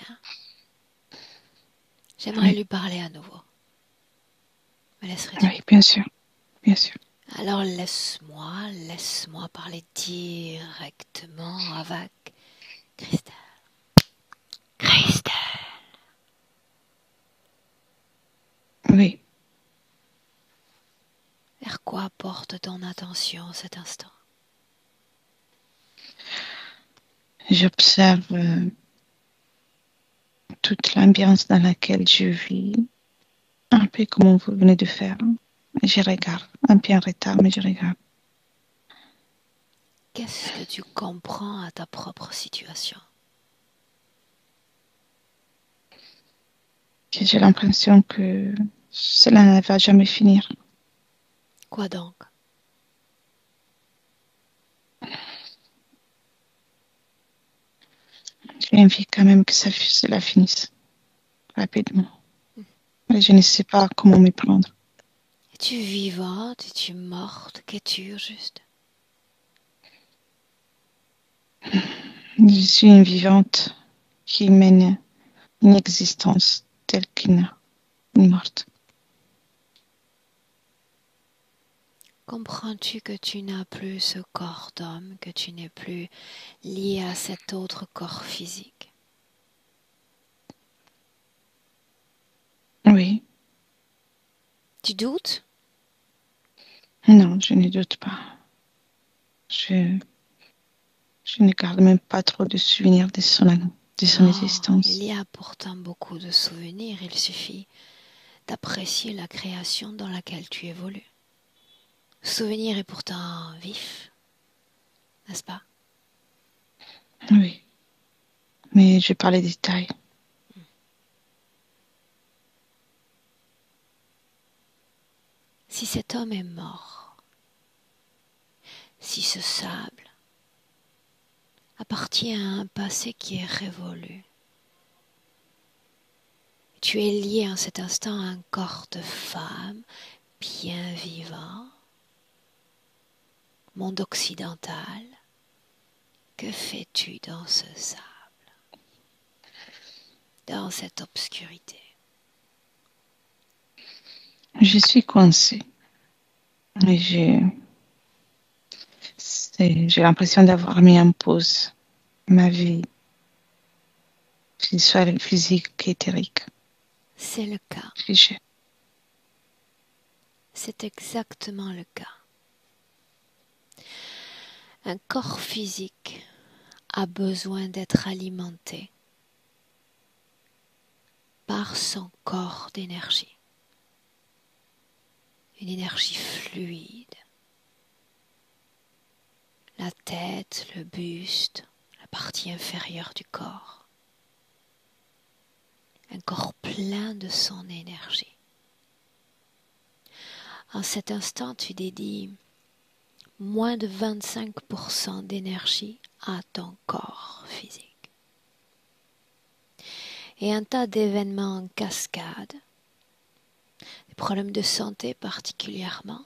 j'aimerais lui parler à nouveau. Me laisserais-tu? Oui, bien sûr, bien sûr. Alors laisse-moi parler directement avec Christelle. Christelle, Oui, vers quoi porte ton attention cet instant? j'observe toute l'ambiance dans laquelle je vis, un peu comme vous venez de faire. Je regarde, un peu en retard, mais je regarde. Qu'est-ce que tu comprends à ta propre situation? J'ai l'impression que cela ne va jamais finir. Quoi donc? J'ai envie quand même que cela finisse rapidement. Mais je ne sais pas comment m'y prendre. Es-tu vivante? Es-tu morte? Qu'es-tu au juste? Je suis une vivante qui mène une existence telle qu'une morte. Comprends-tu que tu n'as plus ce corps d'homme, que tu n'es plus lié à cet autre corps physique? Oui, Tu doutes? non, je ne doute pas. Je ne garde même pas trop de souvenirs de son Oh, il existence. y a pourtant beaucoup de souvenirs, il suffit d'apprécier la création dans laquelle tu évolues. Le souvenir est pourtant vif, n'est-ce pas? Oui, mais je parle des détails. Si cet homme est mort, si ce sable appartient à un passé qui est révolu, tu es lié en cet instant à un corps de femme bien vivant, monde occidental, que fais-tu dans ce sable, dans cette obscurité? Je suis coincée. Et j'ai l'impression d'avoir mis en pause ma vie, soit physique qu'éthérique. C'est le cas, Figée. c'est exactement le cas. Un corps physique a besoin d'être alimenté par son corps d'énergie, une énergie fluide. La tête, le buste, la partie inférieure du corps. Un corps plein de son énergie. En cet instant, tu dédies moins de 25% d'énergie à ton corps physique. Et un tas d'événements en cascade, des problèmes de santé particulièrement,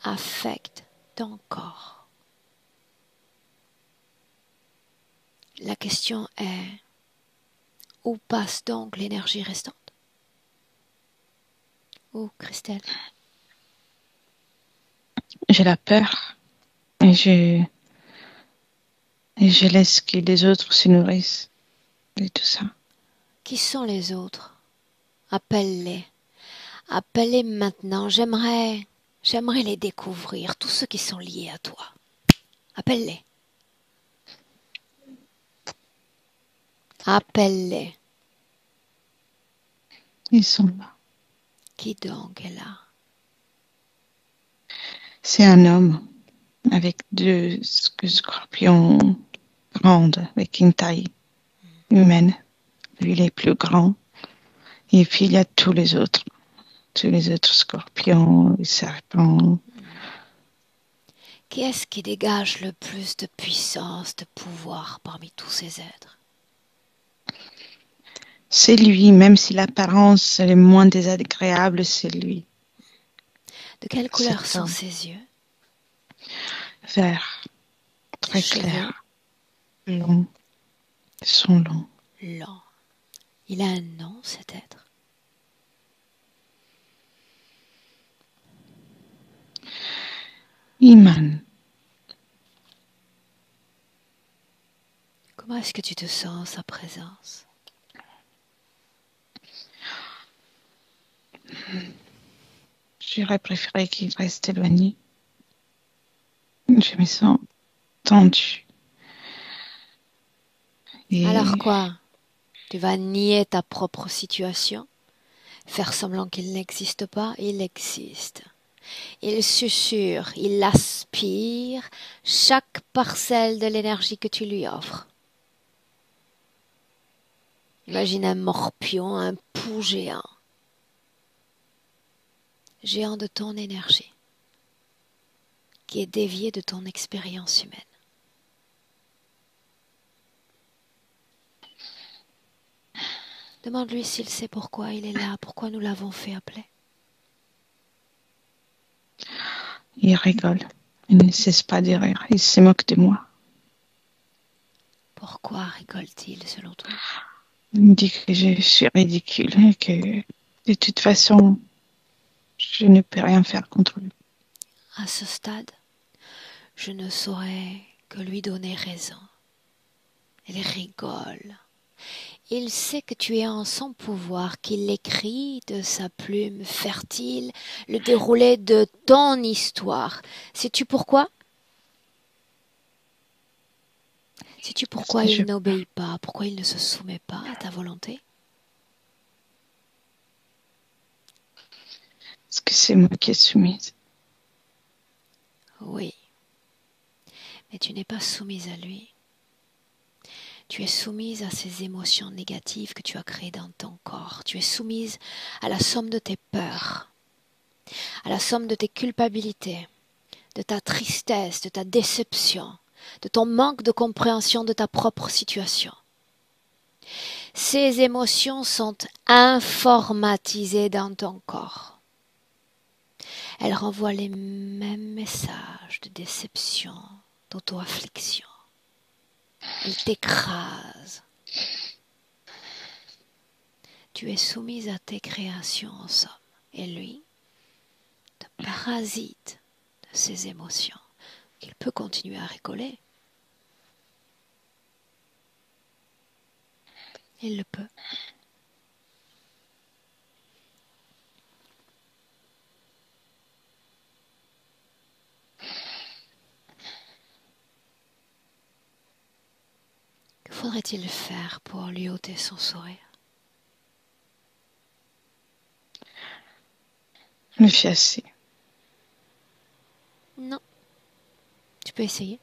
affectent ton corps. La question est, où passe donc l'énergie restante? Où, Christelle? J'ai la peur et je laisse que les autres se nourrissent de tout ça. Qui sont les autres? Appelle-les. Appelle-les maintenant. J'aimerais les découvrir, tous ceux qui sont liés à toi. Appelle-les. Appelle-les. Ils sont là. Qui donc est là? C'est un homme avec deux scorpions grandes, avec une taille humaine. Lui, il est plus grand. Et puis, il y a tous les autres scorpions, les serpents. Qui est-ce qui dégage le plus de puissance, de pouvoir parmi tous ces êtres? C'est lui, même si l'apparence est moins désagréable, c'est lui. De quelle couleur Cet sont homme. ses yeux? Vert, très Ses cheveux? clair, long. Ils sont longs. Lent. Il a un nom, cet être? Iman, Comment est-ce que tu te sens en sa présence? j'aurais préféré qu'il reste éloigné. Je me sens tendue. Alors Et quoi? Tu vas nier ta propre situation? Faire semblant qu'il n'existe pas? Il existe. Il susurre, il aspire chaque parcelle de l'énergie que tu lui offres. Imagine un morpion, un pou géant. Géant de ton énergie, qui est dévié de ton expérience humaine. Demande-lui s'il sait pourquoi il est là, pourquoi nous l'avons fait appeler. il rigole. Il ne cesse pas de rire. Il se moque de moi. Pourquoi rigole-t-il selon toi? Il me dit que je suis ridicule et que de toute façon, je ne peux rien faire contre lui. À ce stade, je ne saurais que lui donner raison. Il rigole. Il sait que tu es en son pouvoir, qu'il écrit de sa plume fertile le déroulé de ton histoire. Sais-tu pourquoi? Sais-tu Parce pourquoi que je il n'obéit pas, pourquoi il ne se soumet pas à ta volonté? Parce que c'est moi qui suis soumise. Oui, mais tu n'es pas soumise à lui. Tu es soumise à ces émotions négatives que tu as créées dans ton corps. Tu es soumise à la somme de tes peurs, à la somme de tes culpabilités, de ta tristesse, de ta déception, de ton manque de compréhension de ta propre situation. Ces émotions sont informatisées dans ton corps. Elles renvoient les mêmes messages de déception, d'auto-affliction. Elles t'écrasent. Tu es soumise à tes créations en somme. Et lui te parasite de ses émotions qu'il peut continuer à rigoler. Il le peut. Que faudrait-il faire pour lui ôter son sourire? Le fiancé. Non. Tu peux essayer.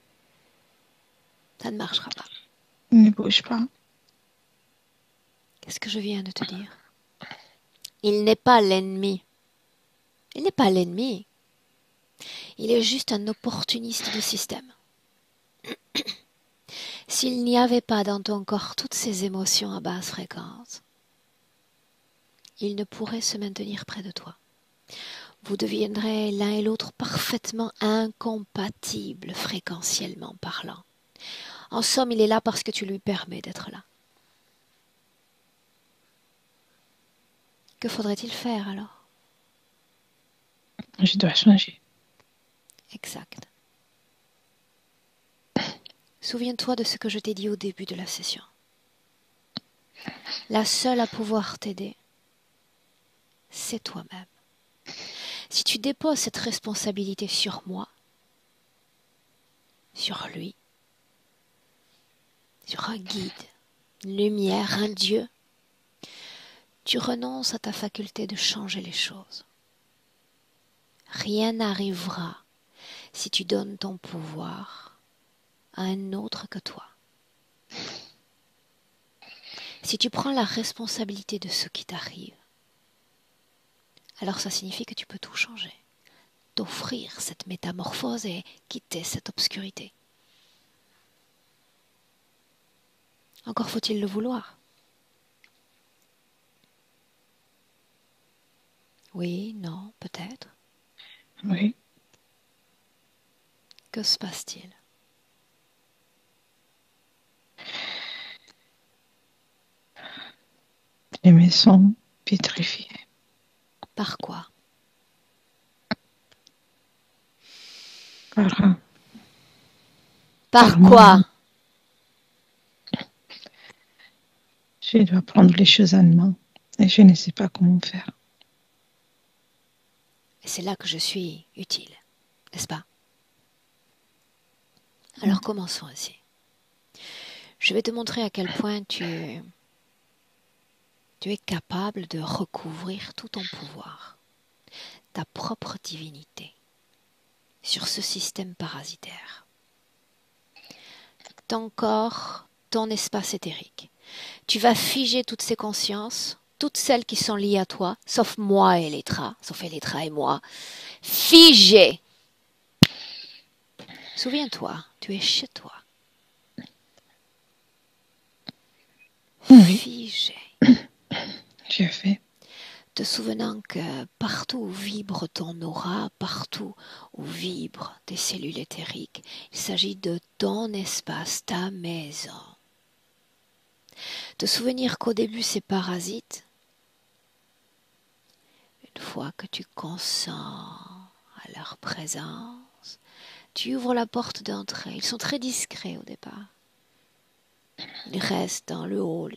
Ça ne marchera pas. Il ne bouge pas. Qu'est-ce que je viens de te dire? Il n'est pas l'ennemi. Il n'est pas l'ennemi. Il est juste un opportuniste du système. S'il n'y avait pas dans ton corps toutes ces émotions à basse fréquence, il ne pourrait se maintenir près de toi. Vous deviendrez l'un et l'autre parfaitement incompatibles fréquentiellement parlant. En somme, il est là parce que tu lui permets d'être là. Que faudrait-il faire alors? Je dois changer. Exact. Souviens-toi de ce que je t'ai dit au début de la session. La seule à pouvoir t'aider, c'est toi-même. Si tu déposes cette responsabilité sur moi, sur lui, sur un guide, une lumière, un Dieu, tu renonces à ta faculté de changer les choses. Rien n'arrivera si tu donnes ton pouvoir à un autre que toi. Si tu prends la responsabilité de ce qui t'arrive, alors ça signifie que tu peux tout changer, t'offrir cette métamorphose et quitter cette obscurité. Encore faut-il le vouloir. Oui, non, peut-être. Oui. Que se passe-t-il? Les maisons pétrifiées. Par quoi? Par Par moi. quoi? Je dois prendre les choses en main et je ne sais pas comment faire. Et c'est là que je suis utile, n'est-ce pas? Alors commençons ainsi. Je vais te montrer à quel point tu es capable de recouvrir tout ton pouvoir, ta propre divinité, sur ce système parasitaire. Ton corps, ton espace éthérique. Tu vas figer toutes ces consciences, toutes celles qui sont liées à toi, sauf moi et Elétra, sauf Elétra et moi. Figer. Souviens-toi, tu es chez toi. Oui. Figé. J'ai fait. Te souvenant que partout où vibre ton aura, partout où vibrent tes cellules éthériques, il s'agit de ton espace, ta maison. Te souvenir qu'au début ces parasites, une fois que tu consens à leur présence, tu ouvres la porte d'entrée. Ils sont très discrets au départ. Ils restent dans le hall.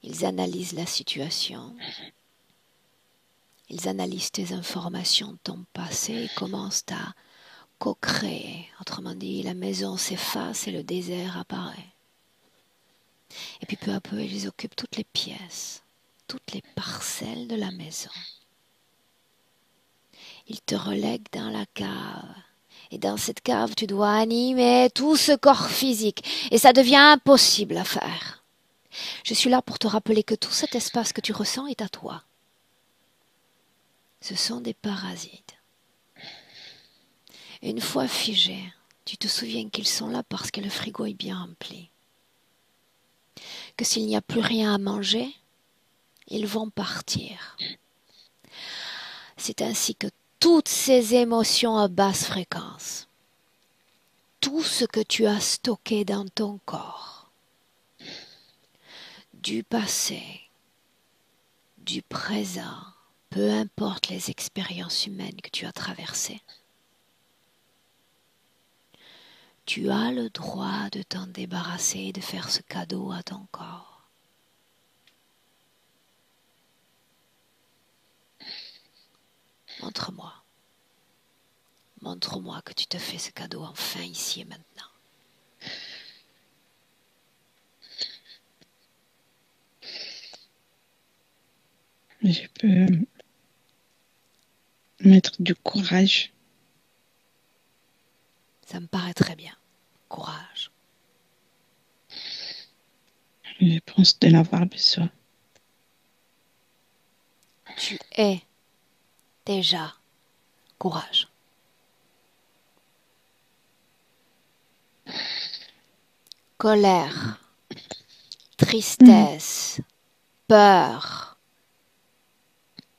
Ils analysent la situation. Ils analysent tes informations de ton passé et commencent à co-créer. Autrement dit, la maison s'efface et le désert apparaît. Et puis peu à peu, ils occupent toutes les pièces, toutes les parcelles de la maison. Ils te relèguent dans la cave. Et dans cette cave, tu dois animer tout ce corps physique. Et ça devient impossible à faire. Je suis là pour te rappeler que tout cet espace que tu ressens est à toi. Ce sont des parasites. Une fois figés, tu te souviens qu'ils sont là parce que le frigo est bien rempli. Que s'il n'y a plus rien à manger, ils vont partir. C'est ainsi que toutes ces émotions à basse fréquence, tout ce que tu as stocké dans ton corps, du passé, du présent, peu importe les expériences humaines que tu as traversées, tu as le droit de t'en débarrasser et de faire ce cadeau à ton corps. Montre-moi. Montre-moi que tu te fais ce cadeau enfin ici et maintenant. Je peux mettre du courage. Ça me paraît très bien. Courage. Je pense de l'avoir besoin. Tu es déjà courage. Colère, tristesse, peur,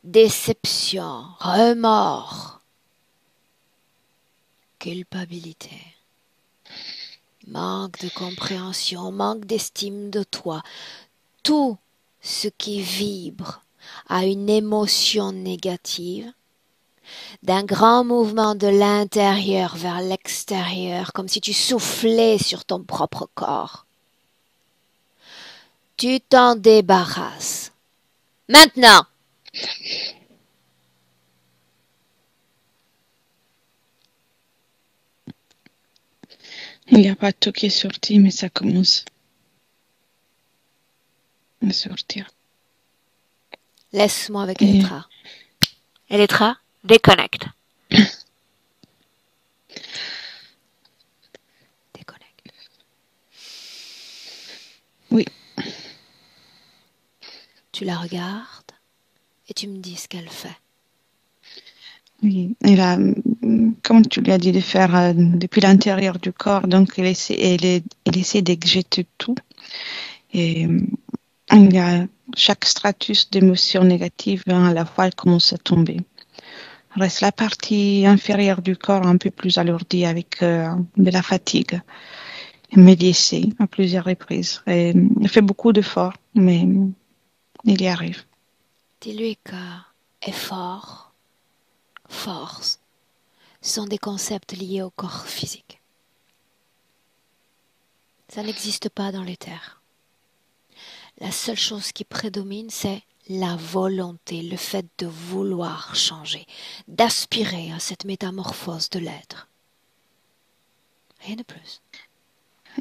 déception, remords, culpabilité, manque de compréhension, manque d'estime de toi, tout ce qui vibre à une émotion négative, d'un grand mouvement de l'intérieur vers l'extérieur, comme si tu soufflais sur ton propre corps. Tu t'en débarrasses. Maintenant! Il n'y a pas tout qui est sorti, mais ça commence à sortir. Laisse-moi avec Elétra. Elétra, déconnecte. Déconnecte. Oui. Tu la regardes et tu me dis ce qu'elle fait. Oui, elle a, comme tu lui as dit de faire depuis l'intérieur du corps, donc elle essaie d'éjecter tout. Et Il y a chaque stratus d'émotions négatives, à la fois, elle commence à tomber. Reste la partie inférieure du corps un peu plus alourdie avec de la fatigue. Mais il essaie à plusieurs reprises. Et il fait beaucoup d'efforts, mais il y arrive. Dis-lui que effort, force sont des concepts liés au corps physique. Ça n'existe pas dans l'éther. La seule chose qui prédomine, c'est la volonté, le fait de vouloir changer, d'aspirer à cette métamorphose de l'être. Rien de plus.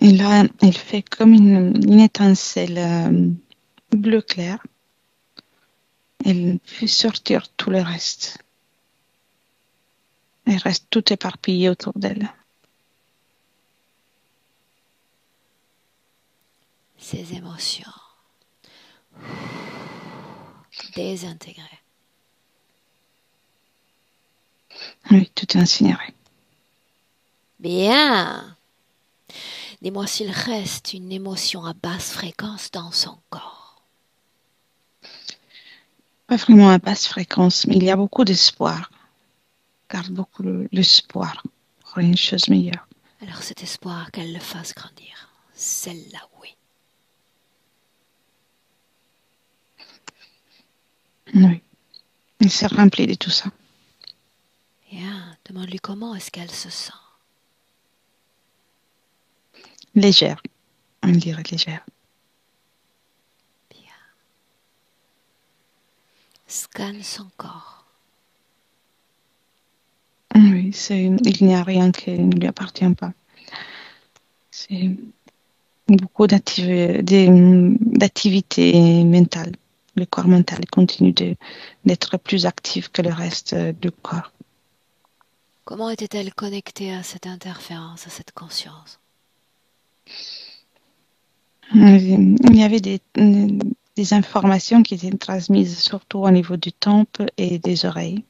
Et là, il fait comme une étincelle bleu clair. Elle fait sortir tout le reste. Elle reste tout éparpillé autour d'elle. Ces émotions désintégrées. Oui, tout est incinéré. Bien. Dis-moi s'il reste une émotion à basse fréquence dans son corps. Pas vraiment à basse fréquence, mais il y a beaucoup d'espoir. Garde beaucoup l'espoir pour une chose meilleure. Alors cet espoir qu'elle le fasse grandir. Celle-là, oui. Oui. Il s'est rempli de tout ça. Bien. Demande-lui comment est-ce qu'elle se sent. Légère. On dirait légère. Bien. Scanne son corps. Oui, il n'y a rien qui ne lui appartient pas. C'est beaucoup d'activités mentales. Le corps mental continue d'être plus actif que le reste du corps. Comment était-elle connectée à cette interférence, à cette conscience? Il y avait des informations qui étaient transmises surtout au niveau du temple et des oreilles.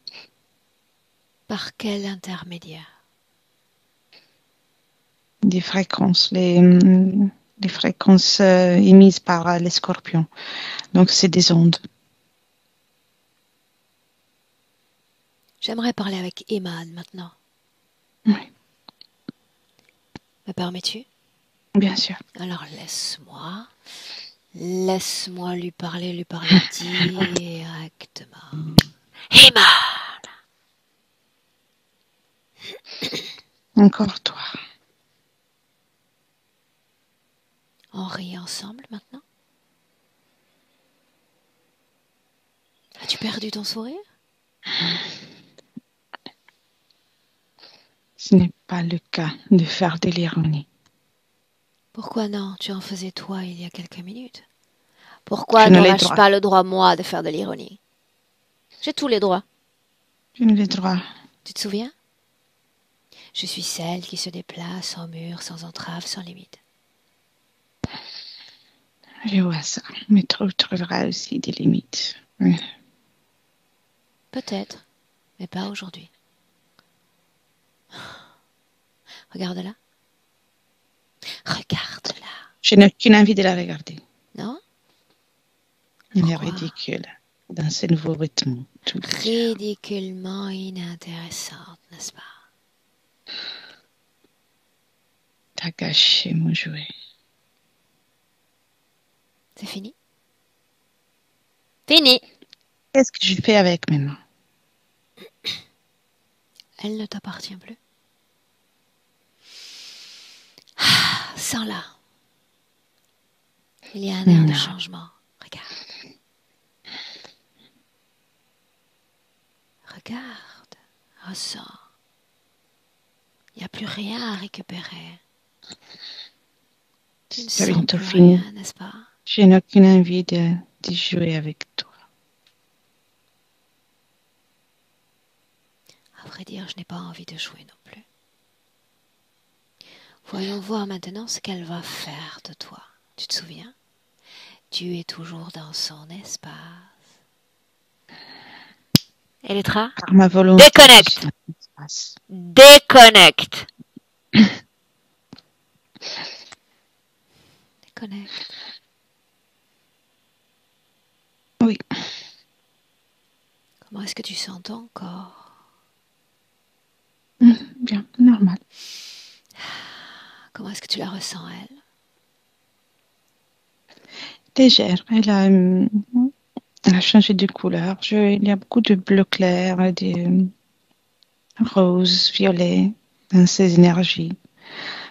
Par quel intermédiaire? Des fréquences, les fréquences émises par les scorpions. Donc, c'est des ondes. J'aimerais parler avec Iman maintenant. Oui, Me permets-tu? bien sûr. Alors laisse-moi lui parler directement. Iman! Encore toi. On rit ensemble maintenant? As-tu perdu ton sourire? Ce n'est pas le cas de faire de l'ironie. Pourquoi non? Tu en faisais toi il y a quelques minutes. Je Pourquoi n'ai les n'aurais-je droits. pas le droit, moi, de faire de l'ironie? J'ai tous les droits. Je n'ai les droits. Tu te souviens? Je suis celle qui se déplace sans mur, sans entrave, sans limite. Je vois ça. Mais tu trouveras aussi des limites. Oui. Peut-être, mais pas aujourd'hui. Regarde-la. Regarde-la. Je n'ai aucune envie de la regarder. Non? Elle est Pourquoi? ridicule dans ce nouveau rythme. Ridiculement inintéressante, n'est-ce pas? T'as gâché mon jouet. C'est fini? Fini! Qu'est-ce que je fais avec maintenant? Elle ne t'appartient plus. Sens-la. Il y a un air de changement. Regarde. Regarde. Ressens. Il n'y a plus rien à récupérer. Tu ne C'est sens bientôt plus fini. rien, n'est-ce pas? Je n'ai aucune envie de jouer avec toi. À vrai dire, je n'ai pas envie de jouer non plus. Voyons voir maintenant ce qu'elle va faire de toi. Tu te souviens? Tu es toujours dans son espace. Elettra? Par ma volonté. Déconnecte! Déconnecte! Déconnecte. que tu sens ton corps? Bien, normal. Comment est-ce que tu la ressens, elle? Légère. Elle a changé de couleur. Il y a beaucoup de bleu clair, de rose, violet dans ses énergies.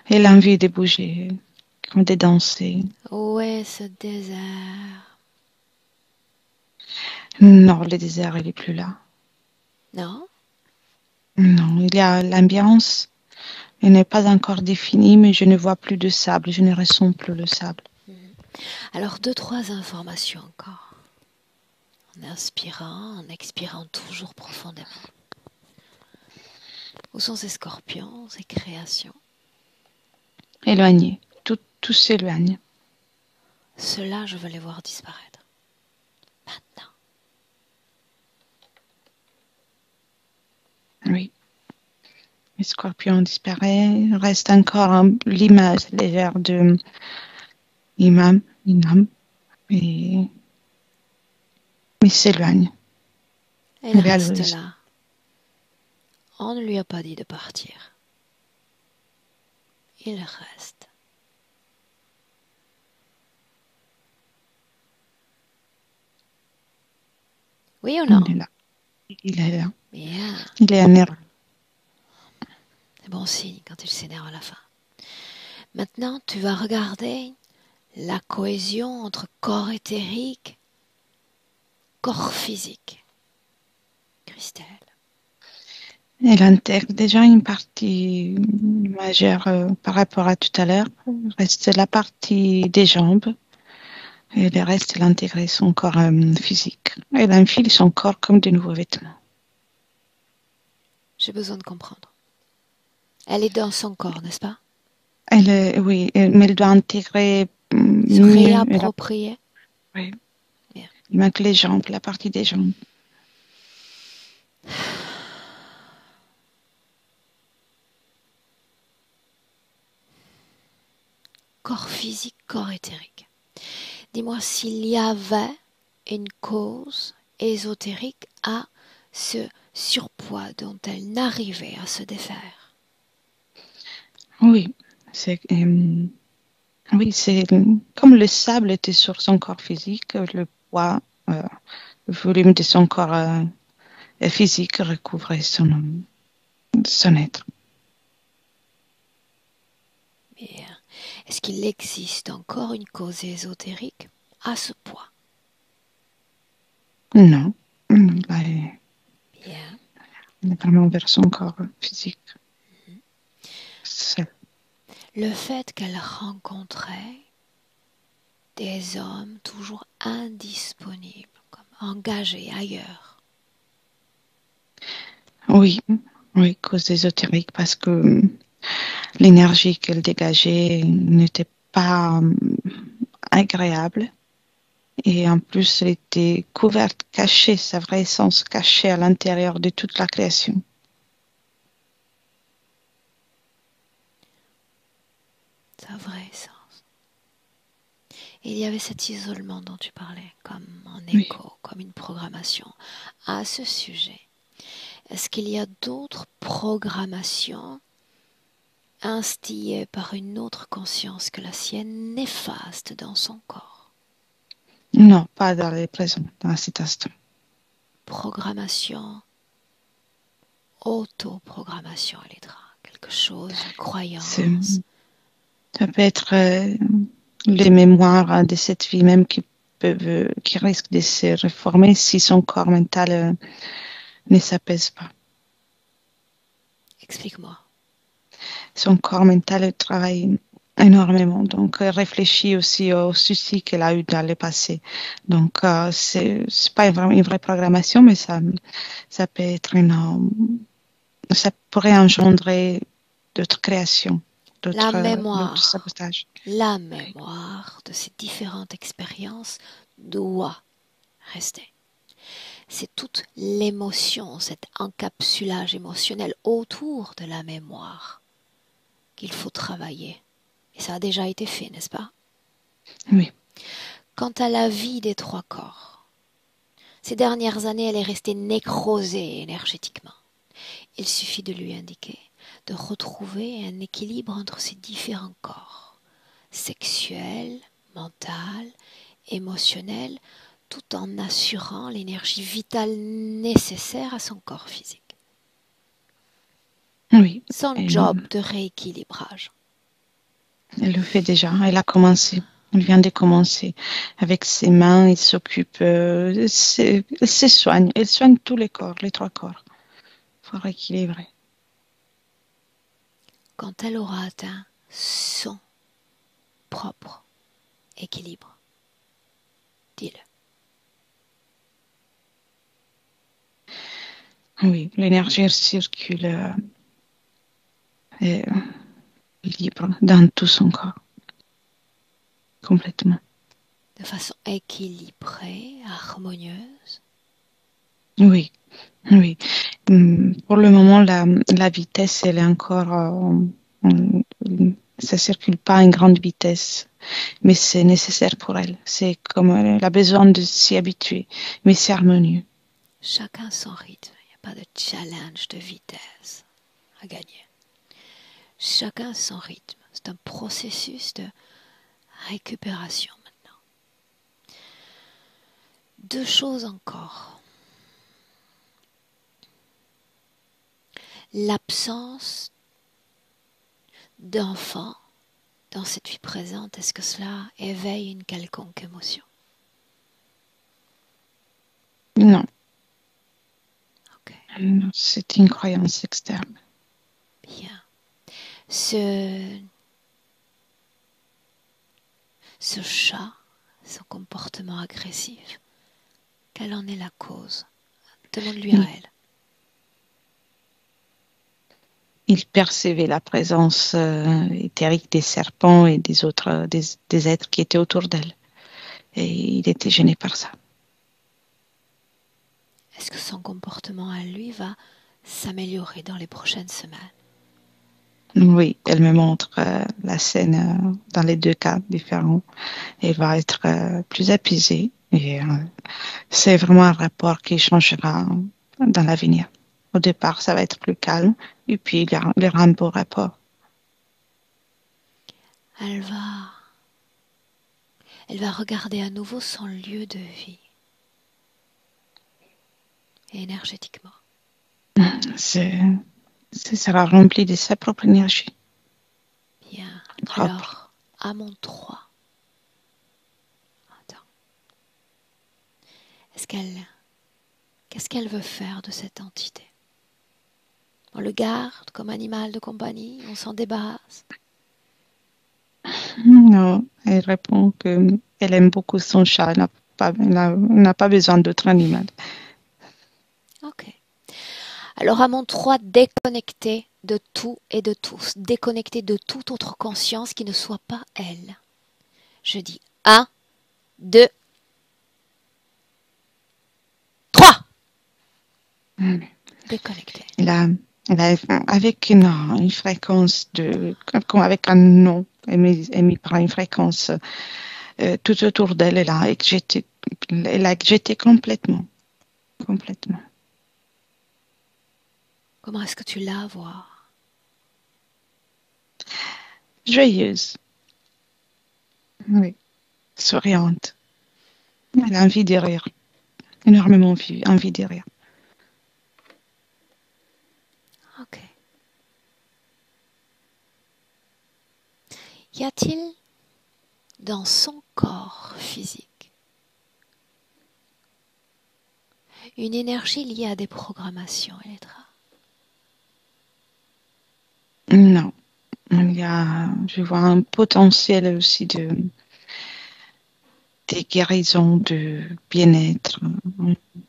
Elle a envie de bouger, comme de danser. Où est ce désert? Non, le désert, il n'est plus là. Non? Non, il y a l'ambiance. Elle n'est pas encore définie, mais je ne vois plus de sable. Je ne ressens plus le sable. Alors, 2, 3 informations encore. En inspirant, en expirant toujours profondément. Où sont ces scorpions, ces créations? Éloigné. Tout s'éloigne. Ceux-là, je veux les voir disparaître. Maintenant. Oui. Les scorpions disparaissent. Reste encore l'image légère de Inam. Et il s'éloigne. Elle Elle est à reste l'ouest. là. On ne lui a pas dit de partir. Il reste. Oui ou non? Il est là. Il est là. Bien. Il est énervé. C'est bon signe quand il s'énerve à la fin. Maintenant, tu vas regarder la cohésion entre corps éthérique, corps physique. Christelle. Elle intègre déjà une partie majeure par rapport à tout à l'heure. Reste la partie des jambes. Et le reste, elle intègre son corps physique. Elle enfile son corps comme de nouveaux vêtements. J'ai besoin de comprendre. Elle est dans son corps, n'est-ce pas? Oui, mais elle doit intégrer Se mieux. réapproprier. Oui. Bien. Il manque les jambes, la partie des jambes. Corps physique, corps éthérique. Dis-moi s'il y avait une cause ésotérique à ce surpoids dont elle n'arrivait à se défaire. Oui, oui, c'est comme le sable était sur son corps physique, le poids, le volume de son corps physique recouvrait son être. Mais est-ce qu'il existe encore une cause ésotérique à ce poids? Non, là, Bien. elle est vraiment vers son corps physique. C'est- Le fait qu'elle rencontrait des hommes toujours indisponibles, comme engagés ailleurs. Oui, oui, cause ésotérique, parce que l'énergie qu'elle dégageait n'était pas agréable. Et en plus, elle était couverte, cachée, sa vraie essence cachée à l'intérieur de toute la création. Sa vraie essence. Et il y avait cet isolement dont tu parlais, comme un Oui. écho, comme une programmation. À ce sujet, est-ce qu'il y a d'autres programmations instillées par une autre conscience que la sienne, néfastes dans son corps? Non, pas dans les présents, dans cet instant. Programmation, autoprogrammation, Elétra. Quelque chose, une croyance. Ça peut être les mémoires de cette vie même qui risquent de se réformer si son corps mental ne s'apaise pas. Explique-moi. Son corps mental travaille énormément, donc réfléchit aussi aux soucis qu'elle a eu dans le passé. Donc c'est pas une vraie programmation, mais ça peut être ça pourrait engendrer d'autres créations, La d'autres mémoire. sabotages. La mémoire de ces différentes expériences doit rester. C'est toute l'émotion, cet encapsulage émotionnel autour de la mémoire qu'il faut travailler. Et ça a déjà été fait, n'est-ce pas? Oui. Quant à la vie des 3 corps, Ces dernières années, elle est restée nécrosée énergétiquement. Il suffit de lui indiquer de retrouver un équilibre entre ses différents corps, sexuel, mental, émotionnel, tout en assurant l'énergie vitale nécessaire à son corps physique. Oui, Son elle, job de rééquilibrage. elle le fait déjà. Elle a commencé. Elle vient de commencer. Avec ses mains, elle s'occupe, elle se soigne. Elle soigne tous les corps, les 3 corps. Il faut rééquilibrer. Quand elle aura atteint son propre équilibre, dis-le. Oui, l'énergie circule euh, libre dans tout son corps, complètement. De façon équilibrée, harmonieuse. Oui, oui. Pour le moment, la vitesse, elle est encore, ça circule pas à une grande vitesse, mais c'est nécessaire pour elle. C'est comme elle a besoin de s'y habituer, mais c'est harmonieux. Chacun son rythme. Il n'y a pas de challenge de vitesse à gagner. Chacun son rythme. C'est un processus de récupération maintenant. 2 choses encore. L'absence d'enfant dans cette vie présente, est-ce que cela éveille une quelconque émotion? Non, Ok, c'est une croyance externe. bien. Ce chat, son comportement agressif, quelle en est la cause? Demande-lui à Il, elle. il percevait la présence éthérique des serpents et des autres, des êtres qui étaient autour d'elle. Et il était gêné par ça. Est-ce que son comportement à lui va s'améliorer dans les prochaines semaines? Oui, elle me montre la scène dans les 2 cas différents. Elle va être plus apaisée et c'est vraiment un rapport qui changera dans l'avenir. Au départ, ça va être plus calme et puis il y aura un beau rapport. Elle va regarder à nouveau son lieu de vie, énergétiquement. C'est, ça sera rempli de sa propre énergie Bien. propre. Alors, à mon 3. Attends. Qu'est-ce qu'elle veut faire de cette entité? On le garde comme animal de compagnie? On s'en débarrasse? Non, elle répond que elle aime beaucoup son chat. Elle n'a pas besoin d'autre animal. Ok. Alors à mon 3, déconnecter de tout et de tous. Déconnecter de toute autre conscience qui ne soit pas elle. Je dis 1, 2, 3. Déconnecter. Elle a avec une fréquence comme avec un nom émis par une fréquence tout autour d'elle, elle a jeté complètement, complètement. Comment est-ce que tu la vois? Joyeuse, oui, souriante. Elle a envie de rire, énormément envie de rire. Ok. Y a-t-il dans son corps physique une énergie liée à des programmations, Elettra? Non, je vois un potentiel aussi des guérisons, de bien-être,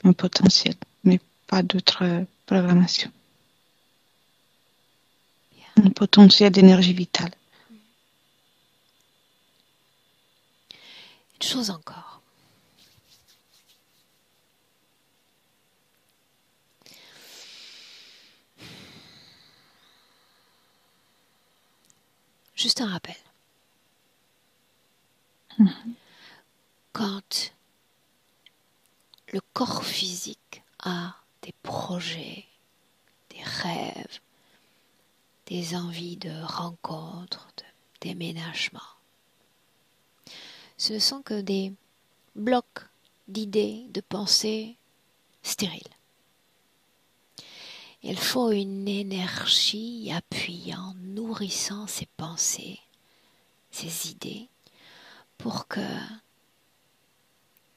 un potentiel, mais pas d'autres programmations. Un potentiel d'énergie vitale. Une chose encore. Juste un rappel. Quand le corps physique a des projets, des rêves, des envies de rencontres, de déménagement. Ce ne sont que des blocs d'idées, de pensées stériles. Il faut une énergie appuyant, nourrissant ces pensées, ces idées, pour que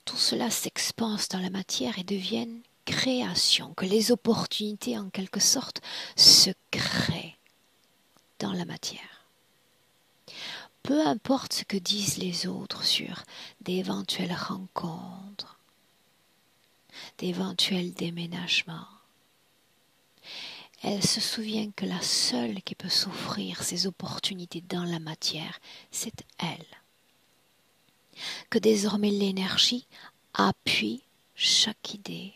tout cela s'expanse dans la matière et devienne création, que les opportunités en quelque sorte se créent dans la matière. Peu importe ce que disent les autres sur d'éventuelles rencontres, d'éventuels déménagements, elle se souvient que la seule qui peut s'offrir ces opportunités dans la matière, c'est elle. Que désormais l'énergie appuie chaque idée,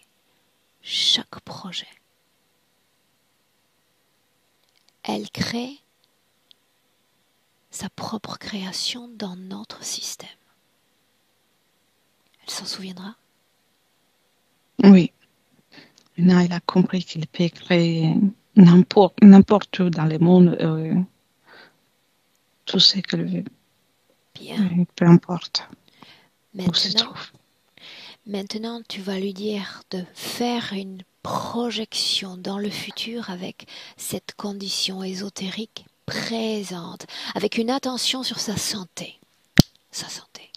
chaque projet. Elle crée sa propre création dans notre système. Elle s'en souviendra? Oui. Maintenant, il a compris qu'il peut créer n'importe où dans le monde tout ce qu'il veut. Bien. Peu importe où se Maintenant, trouve. Maintenant, tu vas lui dire de faire une projection dans le futur avec cette condition ésotérique présente, avec une attention sur sa santé. Sa santé.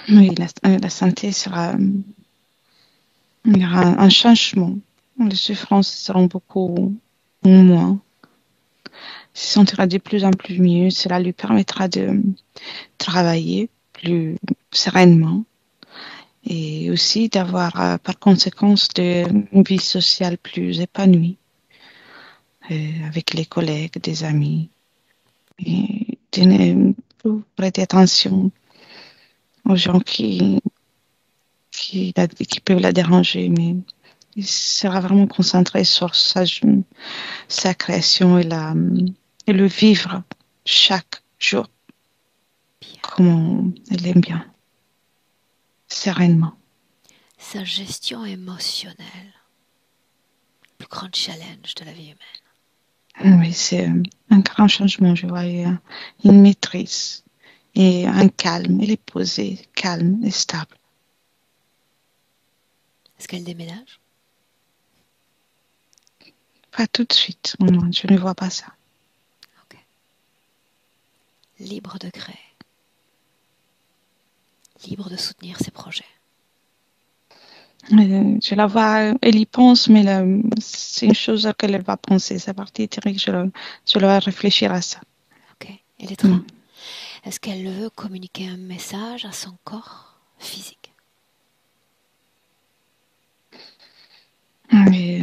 Oui, la santé sera... Il y aura un changement. Les souffrances seront beaucoup moins. Il se sentira de plus en plus mieux. Cela lui permettra de travailler plus sereinement et aussi d'avoir par conséquence une vie sociale plus épanouie avec les collègues, des amis. Et de ne plus prêter attention aux gens qui peuvent la déranger, mais il sera vraiment concentré sur sa création et le vivre chaque jour comme elle aime bien, sereinement. Sa gestion émotionnelle. Le plus grand challenge de la vie humaine. Oui, c'est un grand changement, je vois, une maîtrise et un calme. Elle est posée, calme et stable. Est-ce qu'elle déménage? Pas tout de suite, non, je ne vois pas ça. Ok. Libre de créer. Libre de soutenir ses projets. Je la vois, elle y pense, mais c'est une chose qu'elle va penser. C'est partie éthérique, je dois réfléchir à ça. Ok. Et les trains? Est-ce qu'elle veut communiquer un message à son corps physique? Et,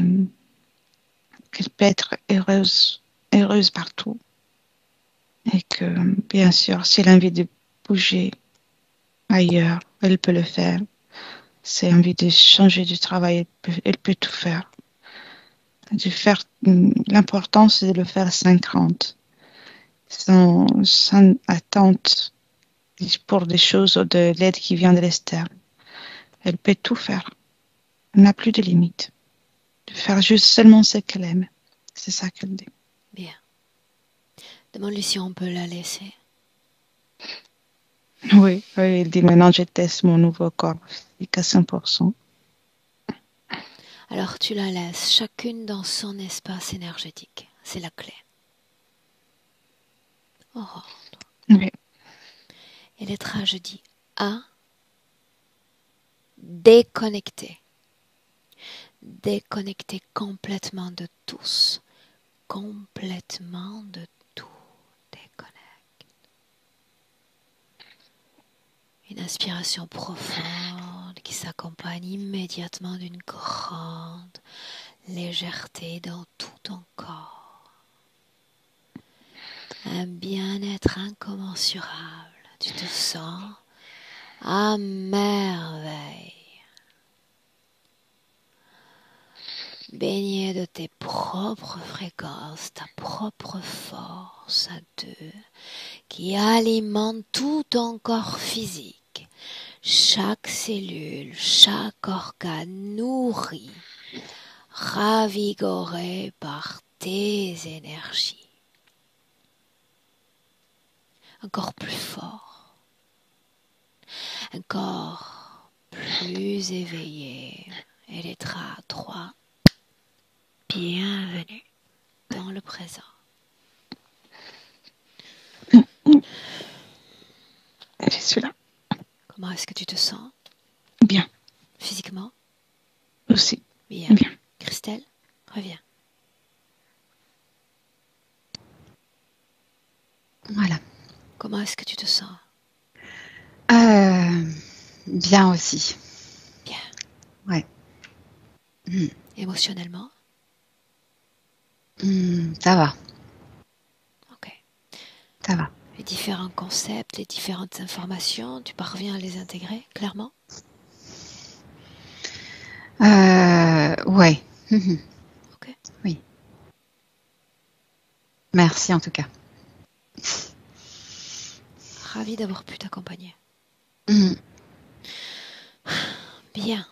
qu'elle peut être heureuse partout. Et que, bien sûr, si elle a envie de bouger ailleurs, elle peut le faire. Si elle a envie de changer de travail, elle peut tout faire. L'important, c'est de le faire sans crainte, sans attente pour des choses ou de l'aide qui vient de l'externe. Elle peut tout faire. Elle n'a plus de limites. De faire juste seulement ce qu'elle aime. C'est ça qu'elle dit. Bien. Demande-lui si on peut la laisser. Oui, elle dit maintenant je teste mon nouveau corps physique à 100%. Alors tu la laisses chacune dans son espace énergétique. C'est la clé. Au rendre. Oui. Et lettrage dit A. Déconnecter. Déconnecter complètement de tous. Complètement de tout. Déconnecte. Une inspiration profonde qui s'accompagne immédiatement d'une grande légèreté dans tout ton corps. Un bien-être incommensurable. Tu te sens à merveille. Baigné de tes propres fréquences, ta propre force à deux qui alimente tout ton corps physique, chaque cellule, chaque organe nourri, ravigoré par tes énergies. Encore plus fort, encore plus éveillé. Et l'état 3, bienvenue dans le présent. Je suis là. Comment est-ce que tu te sens? Bien. Physiquement? Aussi. Bien. Bien. Christelle, reviens. Voilà. Comment est-ce que tu te sens? Bien aussi. Bien. Ouais. Émotionnellement? Ça va. Ok. Ça va. Les différents concepts, les différentes informations, tu parviens à les intégrer clairement? Ouais. Ok. Oui. Merci en tout cas. Ravi d'avoir pu t'accompagner. Mhm. Bien.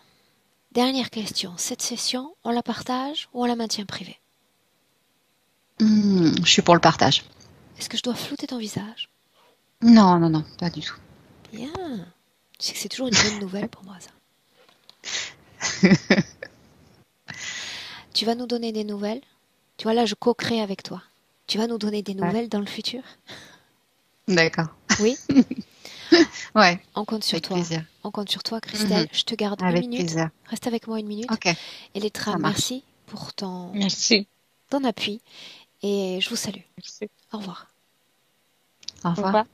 Dernière question. Cette session, on la partage ou on la maintient privée? Je suis pour le partage. Est-ce que je dois flouter ton visage? Non, non, non, pas du tout. Bien. Tu sais que c'est toujours une bonne nouvelle pour moi, ça. Tu vas nous donner des nouvelles? Tu vois, là, je co-crée avec toi. Tu vas nous donner des nouvelles dans le futur? D'accord. Oui? Ouais, On compte sur avec toi. plaisir. On compte sur toi, Christelle. Je te garde une Avec minute. plaisir. Reste avec moi une minute. Ok, Et Létra, ça marche. merci pour ton Merci. appui. Et je vous salue. Merci. Au revoir. Au Au revoir. revoir.